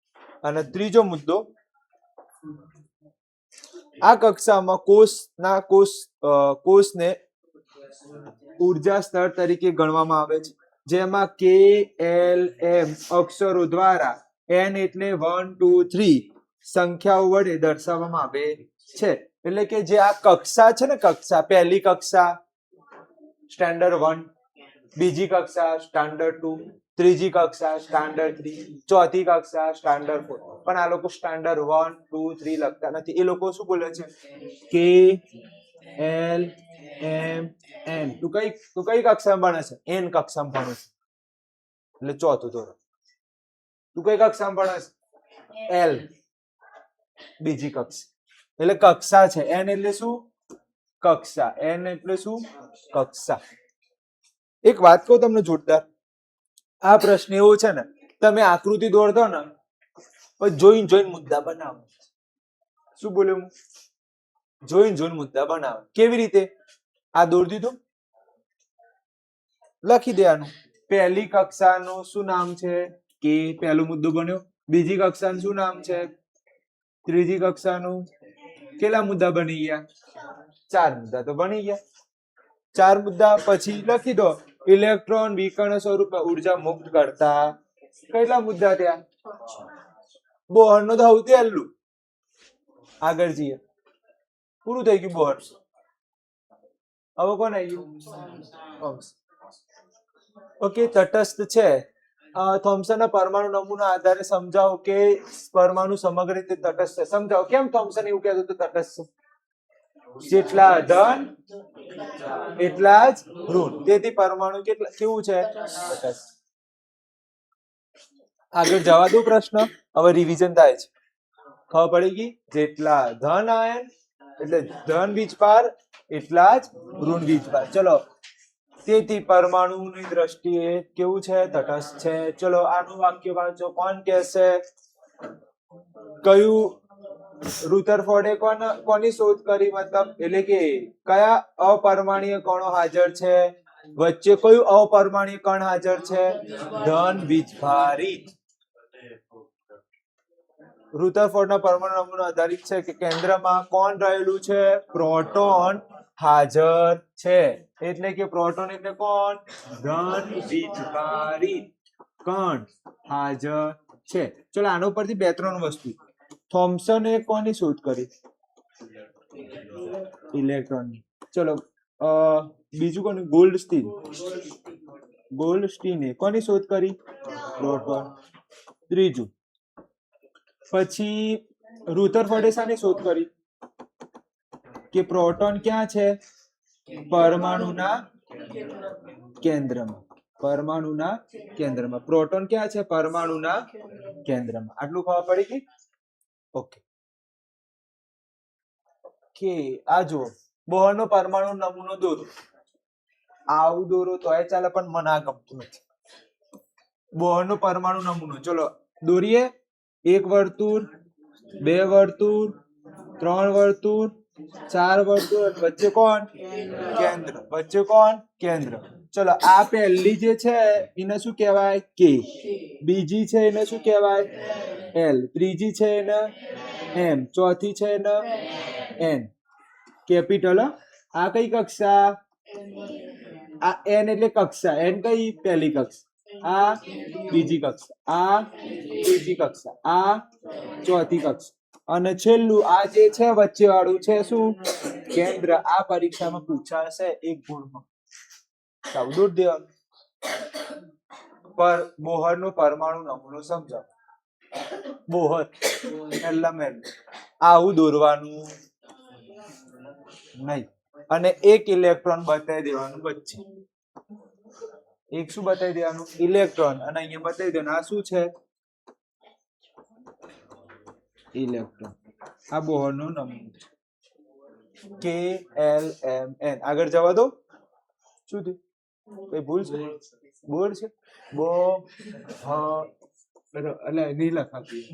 અને ત્રીજો મુદ્દો, આ કક્ષામાં કોષને ઉર્જા સ્તર તરીકે ગણવામાં આવે છે. જેમાં કે એલ એમ અક્ષરો દ્વારા n એટલે 1 2 3 સંખ્યાઓ વડે દર્શાવવામાં આવે છે. એટલે કે જે આ કક્ષા છે ને, કક્ષા, પહેલી કક્ષા સ્ટાન્ડર્ડ 1, બીજી કક્ષા સ્ટાન્ડર્ડ 2, ત્રીજી કક્ષા સ્ટાન્ડર્ડ 3, ચોથી કક્ષા સ્ટાન્ડર્ડ 4. પણ આ લોકો સ્ટાન્ડર્ડ 1 2 3 લખતા નથી. એ લોકો શું બોલે છે? કે એલ એમ એન. તું કઈ કક્ષામાં ભણે છે? એન કક્ષામાં ભણે છે, એટલે ચોથું ધોરણ. તું કઈ કક્ષામાં ભણે છે? એલ, બીજી કક્ષા. એટલે કક્ષા છે. એન એટલે શું? કક્ષા. એન એટલે શું? કક્ષા. એક વાત કહું તમને જોરદાર, આ પ્રશ્ન એવો છે ને, તમે આકૃતિ દોરતો ને પછી જોઈને મુદ્દા બનાવો. શું બોલ્યો હું? જોઈને મુદ્દા બનાવો. કેવી રીતે? આ દોર દીધું, લખી દેવાનું પહેલી કક્ષાનું શું નામ છે? કે પહેલો મુદ્દો બન્યો. બીજી કક્ષાનું શું નામ છે? ત્રીજી કક્ષાનું. કેટલા મુદ્દા બની ગયા? 4 મુદ્દા તો બની ગયા. 4 મુદ્દા પછી લખી દો ઇલેક્ટ્રોન વિકર્ણ સ્વરૂપે ઉર્જા મુક્ત કરતા. કેટલા મુદ્દા થયા? બોહરનો તો સૌથી પહેલું. આગળ જઈએ. પૂરું થઈ ગયું બોહર. હવે કોણ આવી ગયું? ઓકે, તટસ્થ છે. થોમ્સનના પરમાણુ નમૂના આધારે સમજાવો કે પરમાણુ સમગ્ર રીતે તટસ્થ છે. સમજાવો કેમ થોમ્સન એવું કહેતો હતો તટસ્થ છે? જેટલા ધન એટલા જ ઋણ, તેથી પરમાણુ કેવું છે? તટસ્થ. આગળ જવા દો પ્રશ્ન. હવે રિવિઝન થાય છે. ખબર પડી ગઈ? જેટલા ધન આયન એટલે ધન વીજભાર એટલા જ ઋણ વીજભાર. ચલો, તેથી પરમાણુની દ્રષ્ટિએ કેવું છે? તટસ્થ છે. ચલો, આનું વાક્ય વાંચો. કોણ કહેશે? કયું રુધરફોર્ડે કોની શોધ કરી? મતલબ એટલે કે કયા અપરમાણ્વીય કણો હાજર છે? વચ્ચે કયું અપરમાણ્વીય કણ હાજર છે? ધન વીજભારિત. રુધરફોર્ડના પરમાણુ નમૂનો આધારિત છે કે કેન્દ્રમાં કોણ રહેલું છે? પ્રોટોન હાજર છે. એટલે કે પ્રોટોન એટલે કોણ? ધન વીજભારિત કણ હાજર છે. ચલો, આના પરથી 2-3 વસ્તુ. થોમ્સને કોની શોધ કરી? ઇલેક્ટ્રોનની. ચલો, બીજું કોને? ગોલ્ડસ્ટીને કોની શોધ કરી? પ્રોટોન. ત્રીજું પછી રુધરફોર્ડે શાની શોધ કરી? કે પ્રોટોન ક્યાં છે? પરમાણુના કેન્દ્રમાં. પરમાણુના કેન્દ્રમાં. પ્રોટોન ક્યાં છે? પરમાણુના કેન્દ્રમાં. આટલું ખબર પડી ગઈ? ઓકે. કે આ જો બોહરનો પરમાણુ નમૂનો દોરો. આવું દોરો તોય ચાલે, પણ મને આ ગમતું નથી. બોહરનો પરમાણુ નમૂનો ચલો દોરીએ. 1 વર્તુળ, 2 વર્તુળ, 3 વર્તુળ, 4 વર્તુળ. વચ્ચે કોણ? કેન્દ્ર. વચ્ચે કોણ? કેન્દ્ર. ચલો, આ પહેલી જે છે એને શું કહેવાય? કે. બીજી છે એને શું કહેવાય? એલ. ત્રીજી છે એને એમ. ચોથી છે એને એન. કેપિટલ. આ કઈ કક્ષા? આ એન એટલે કક્ષા. એન કઈ? પહેલી કક્ષા. આ બીજી કક્ષા. આ ત્રીજી કક્ષા. આ ચોથી કક્ષા. અને છેલ્લું આ જે છે વચ્ચે વાળું છે શું? કેન્દ્ર. આ પરીક્ષામાં પૂછાશે 1 ગુણમાં. દોર દેવાનું. પર બોહરનો પરમાણુ નમૂનો સમજાવો. બોહર આવું દોરવાનું નહીં. અને 1 ઇલેક્ટ્રોન બતાવી દેવાનું વચ્ચે. એક શું બતાવી દેવાનું? ઇલેક્ટ્રોન. અને અહીંયા બતાવી દેવાનું આ શું છે? ઇલેક્ટ્રોન. આ બોહરનો નમૂનો છે. કે એલ એમ એન. આગળ જવા દો. શું થયું? કઈ ભૂલ છે? બોર્ડ છે? એટલે નહીં લખાતું.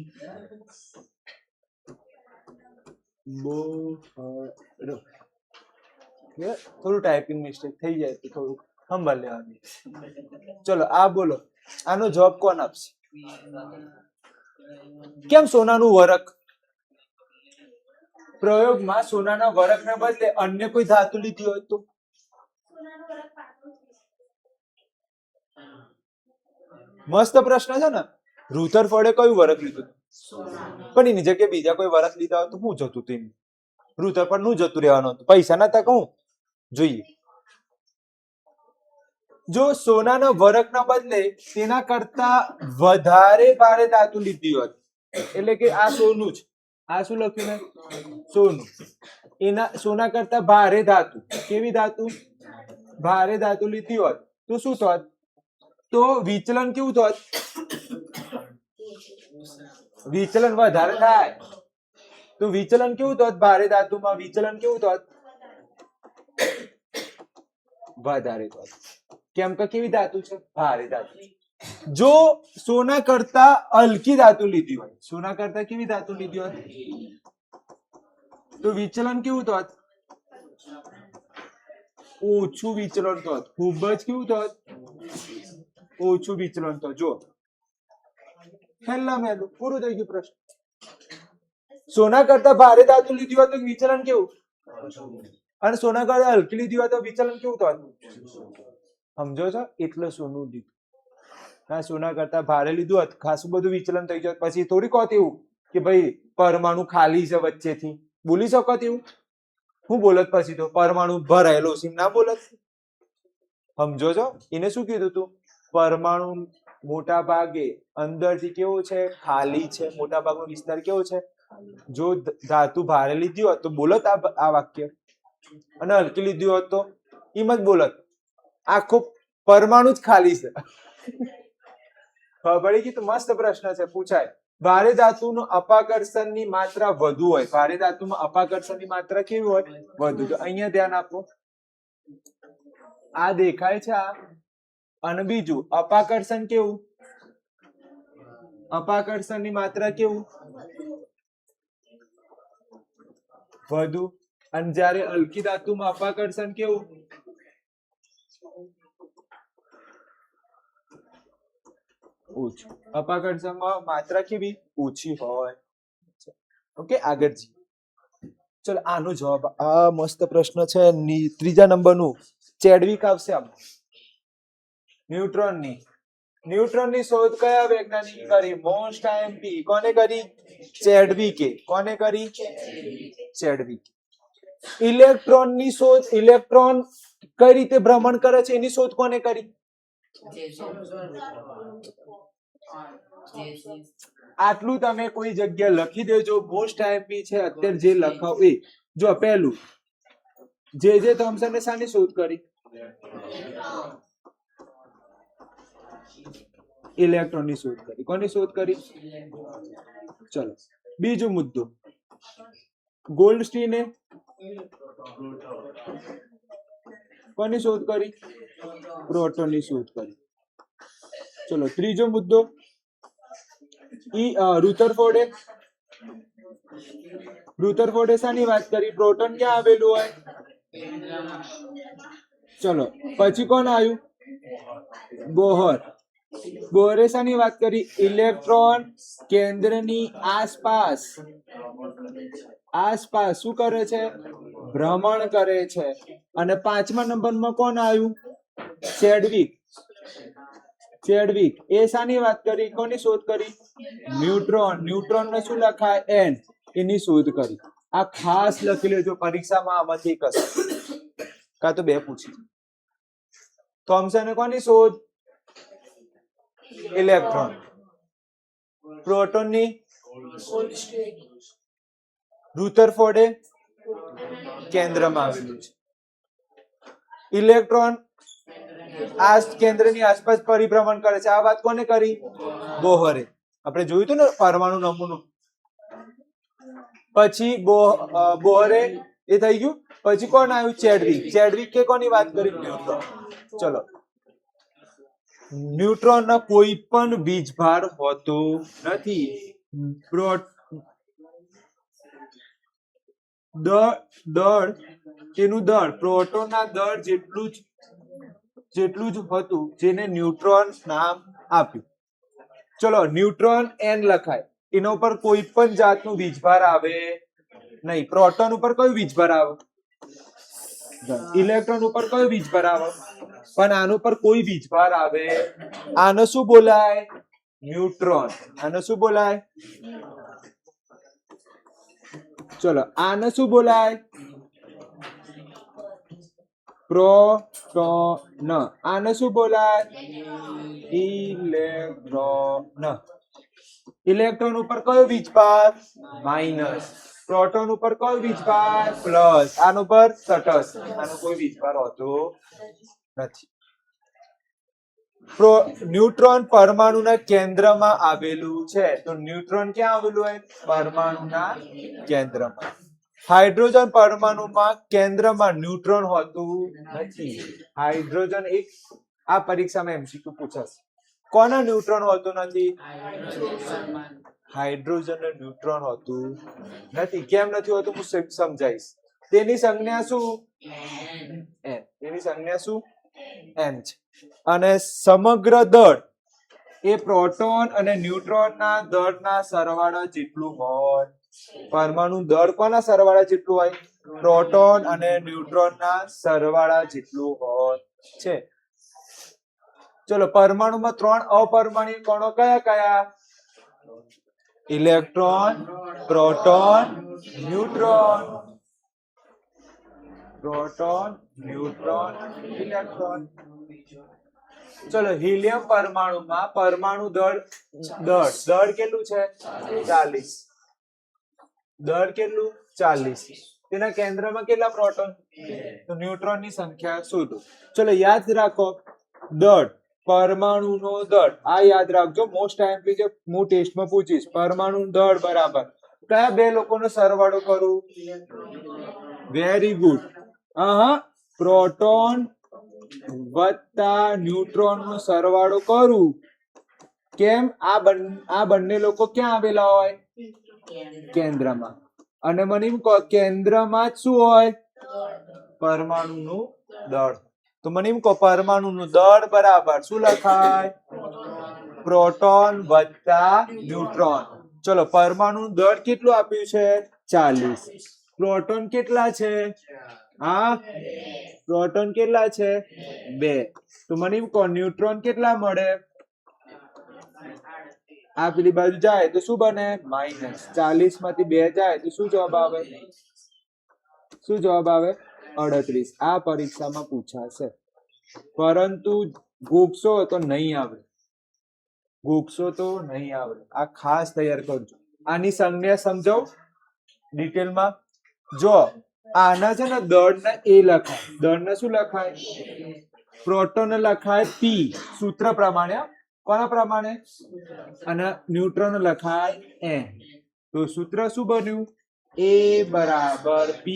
થોડું ટાઈપિંગ મિસ્ટેક થઈ જાય તો થોડું સંભાળ લેવાનું. ચલો, આ બોલો. આનો જવાબ કોણ આપશે? કેમ સોનાનું વરખ? પ્રયોગમાં સોનાના વરખને બદલે અન્ય કોઈ ધાતુ લીધી હોય તો? મસ્ત પ્રશ્ન છે ને. રુથરફોર્ડે કયું વરખ લીધું? પણ એની જગ્યાએ બીજા કોઈ વરખ લીધા હોત તો શું જતું હતું? રુથરફોર્ડ નું જતું રહેવાનું હતું, પૈસા નતા કહું. જોઈએ, જો સોનાના વરખના બદલે તેના કરતા વધારે ભારે ધાતુ લીધી હોત, એટલે કે આ સોનું છે, આ શું લખ્યું ને? સોનું. એના સોના કરતા ભારે ધાતુ, કેવી ધાતુ? ભારે ધાતુ લીધી હોત તો શું થોત? તો વિચલન કેવું થોત? વિચલન વધારે થાય. તો વિચલન કેવું થોત? ભારે ધાતુમાં વિચલન કેવું થોત? વધારે થોત. કેમ કે કેવી ધાતુ છે? ભારે ધાતુ. જો સોના કરતા હલકી ધાતુ લીધી હોય, સોના કરતા કેવી ધાતુ લીધી હોય તો વિચલન કેવું થોત? ઓછું વિચલન થોત. ખૂબ જ કેવું થોત? ઓછું વિચલન થોત. જો પહેલું પૂરું થઈ ગયું પ્રશ્ન. સોના કરતા ભારે ધાતુ લીધી હોય તો વિચલન કેવું? અને સોના કરતા હલકી લીધી હોય તો વિચલન કેવું થોત? સમજો છો? એટલે સોનું લીધું. સોના કરતા ભારે લીધું હોત, ખાસું બધું વિચલન થઈ જાય, પછી થોડી કહો એવું કે ભાઈ પરમાણુ ખાલી છે વચ્ચેથી, બોલી શકો એવું? હું બોલત પછી તો પરમાણુ ભરાયેલો છે ના બોલત? સમજો છો? એને શું કીધું તું? પરમાણુ મોટા ભાગે અંદરથી કેવો છે? ખાલી છે. મોટા ભાગનો વિસ્તાર કેવો છે? જો ધાતુ ભારે લીધી હોત તો બોલત આ વાક્ય, અને હલકી લીધી હોત તો એમ જ બોલત. આખો પરમાણુ જ ખાલી છે. ખબર પડી ગઈ? તો મસ્ત પ્રશ્ન છે, પૂછાય. ભારે ધાતુનું અપાકર્ષણની માત્રા વધુ હોય. ભારે ધાતુમાં અપાકર્ષણની માત્રા કેવી હોય? વધુ. તો અહીંયા ધ્યાન આપો, આ દેખાય છે આ, અને બીજું અપાકર્ષણ કેવું? અપાકર્ષણની માત્રા કેવું? વધુ. અને જ્યારે હલકી ધાતુમાં અપાકર્ષણ કેવું? ઓછું. અપાકર્ષણમાં માત્રા કેવી? ઓછી હોય. ઓકે, આગળ જી. ચલો આનો જવાબ, આ મસ્ત પ્રશ્ન છે. ત્રીજા નંબરનું ચેડવિક આવશે આમ. ન્યુટ્રોનની શોધ કયા વૈજ્ઞાનિકે કરી? Most IMP. કોને કરી? ચેડવિકે. કોને કરી? ચેડવિકે. ઇલેક્ટ્રોનની શોધ, ઇલેક્ટ્રોન કઈ રીતે ભ્રમણ કરે છે એની શોધ કોને કરી? આટલું તમે કોઈ જગ્યા લખી દેજો. મોસ્ટ આઈએમપી છે અત્યારે જે લખાવ એ. જો પહેલું જે થોમ્સને શાની શોધ કરી? ઇલેક્ટ્રોનની શોધ કરી. કોની શોધ કરી? ચલો બીજો મુદ્દો, ગોલ્ડસ્ટીને કોની શોધ કરી? પ્રોટોનની શોધ કરી. ચલો ત્રીજો મુદ્દો, રુથરફોર્ડે શાની વાત કરી? પ્રોટોન ક્યાં આવેલું હોય? ચલો પછી કોણ આવ્યું? બોહર. બોહરે શાની વાત કરી? ઇલેક્ટ્રોન કેન્દ્રની આસપાસ શું કરે છે? ભ્રમણ કરે છે. અને પાંચમા નંબરમાં કોણ આવ્યું? ચેડવિક. એ શાની વાત કરી? કોની શોધ કરી? ન્યુટ્રોન ને શું લખાય? એન. એની શોધ કરી. આ ખાસ લખી લેજો, પરીક્ષામાં આમાંથી એક હશે, કાં તો બે પૂછી. થોમ્સને કોની શોધ? ઇલેક્ટ્રોન. પ્રોટોનની રુથરફોર્ડે કેન્દ્રમાં આવેલું છે. ઇલેક્ટ્રોન આ કેન્દ્રની આસપાસ પરિભ્રમણ કરે છે. આ વાત કોને કરી? બોહરે. આપણે જોયું હતું ને પરમાણુ નમૂનો. પછી બોહરે એ થઈ ગયું. પછી કોણ આવ્યું? ચેડવિકે કોની વાત કરી? ન્યુટ્રોન. ચલો, ન્યુટ્રોનનો કોઈ પણ વીજભાર હોતો નથી. તેનું દળ પ્રોટોનના દળ જેટલું જ હતું, જેને ન્યુટ્રોન નામ આપ્યું. ચલો ન્યુટ્રોન એન લખાય. એના ઉપર કોઈ પણ જાતનું વીજભાર આવે નહીં. પ્રોટોન ઉપર કયું વીજભાર આવે? ઇલેક્ટ્રોન ઉપર કયો વીજભાર આવે? પણ આનું પર કોઈ વીજભાર આવે આને શું બોલાય ન્યુટ્રોન આને શું બોલાય ચલો આને શું બોલાય પ્રોટોન આને શું બોલાય ઇલેક્ટ્રોન ઇલેક્ટ્રોન ઉપર કયો વીજભાર માઇનસ પ્રોટોન ઉપર કયો વીજભાર પ્લસ આનો પર તટસ્થ આનો કોઈ વીજભાર હોતો નથી ન્યુટ્રોન પરમાણુના કેન્દ્રમાં આવેલું છે તો ન્યુટ્રોન ક્યાં આવેલું હોય પરમાણુના કેન્દ્રમાં હાઇડ્રોજન પરમાણુમાં કેન્દ્રમાં ન્યુટ્રોન હોતું નથી હાઇડ્રોજન એક આ પરીક્ષામાં એમસીક્યુ પૂછાશે કોના ન્યુટ્રોન હોતું નથી હાઇડ્રોજન ન્યુટ્રોન હોતું નથી કેમ નથી હોતું હું સમજાઈશ તેની સંજ્ઞા શું n તેની સંજ્ઞા શું n છે અને સમગ્ર દળ એ પ્રોટોન અને ન્યુટ્રોનના દળના સરવાળા જેટલું હોય પરમાણુ દળ કોના સરવાળા જેટલું હોય પ્રોટોન અને ન્યુટ્રોનના સરવાળા જેટલું હોય છે ચલો પરમાણુમાં 3 અપરમાણુ કણો કયા કયા ઇલેક્ટ્રોન પ્રોટોન ન્યુટ્રોન ઇલેક્ટ્રોન ચલો હિલિયમ પરમાણુમાં પરમાણુ દળ કેટલું છે 40 દળ કેટલું 40 તેના કેન્દ્રમાં કેટલા પ્રોટોન તો ન્યુટ્રોનની સંખ્યા શોધો ચલો યાદ રાખો દળ પરમાણુનો દળ આ યાદ રાખજો મોસ્ટ આઈએમપી જે હું ટેસ્ટમાં પૂછીશ પરમાણુ દળ બરાબર કયા બે લોકોનો સરવાળો કરું વેરી ગુડ પ્રોટોન વત્તા ન્યુટ્રોન નો સરવાળો કરું કેમ આ બંને લોકો ક્યાં આવેલા હોય કેન્દ્રમાં અને મને એમ કહો કેન્દ્રમાં જ શું હોય પરમાણુનું દળ તો મને એમ કહો પરમાણુનું દળ બરાબર શું લખાય પ્રોટોન વત્તા ન્યુટ્રોન ચલો પરમાણુનું દળ કેટલું આપ્યું છે 40 પ્રોટોન કેટલા છે પ્રોટોન કેટલા છે 2 તો મને એમ કહો ન્યુટ્રોન કેટલા મળે આ પેલી બાજુ જાય તો શું બને માઇનસ 40 માંથી 2 જાય તો શું જવાબ આવે 38 આ પરીક્ષામાં પૂછાશે પરંતુ ગોખશો તો નહીં આવે આ ખાસ તૈયાર કરજો આની સંજ્ઞા સમજાવ ડિટેલમાં જો આના છે ને દળને એ લખાય દળને શું લખાય પ્રોટોન લખાય p સૂત્ર પ્રમાણે કોના પ્રમાણે અને ન્યુટ્રોન લખાય n તો સૂત્ર શું બન્યું a બરાબર p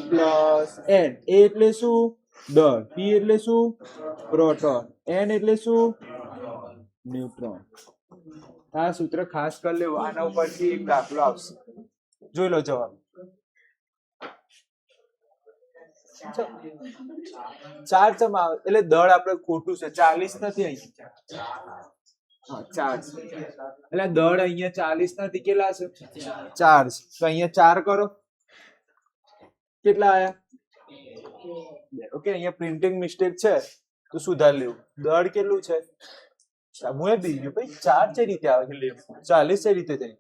પ્લસ n a એટલે શું દળ p એટલે શું પ્રોટોન n એટલે શું ન્યુટ્રોન આ સૂત્ર ખાસ કરી લેવું આના ઉપરથી એક દાખલો આવશે જોઈ લો જવાબ 4 ચમ આવે એટલે દળ આપણે ખોટું છે 40 નથી અહીંયા 4 એટલે દળ અહીંયા 40 નથી કેટલા છે 4 તો અહીંયા 4 કરો કેટલા આયા ઓકે અહીંયા પ્રિન્ટિંગ મિસ્ટેક છે તો સુધાર લેવું દળ કેટલું છે હું એ બીજું ભાઈ 4 છે રીતે આવે છે 40 છે રીતે થાય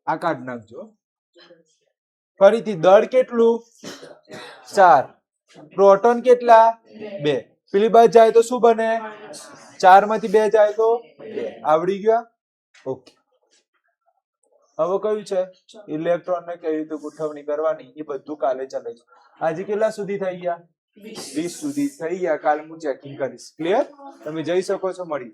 આ કાઢ નાખજો ફરીથી દળ કેટલું 4 પ્રોટોન કેટલા 2 પેલી બાજુ જાય તો શું બને 4 માંથી 2 જાય તો 2 આવડી ગયા ઓકે હવે કયું છે ઇલેક્ટ્રોન ને કેવી રીતે ગોઠવણી કરવાની એ બધું કાલે ચાલે છે આજે કેટલા સુધી થઈ ગયા 20 સુધી થઈ ગયા કાલે હું ચેકિંગ કરીશ ક્લિયર તમે જઈ શકો છો મળી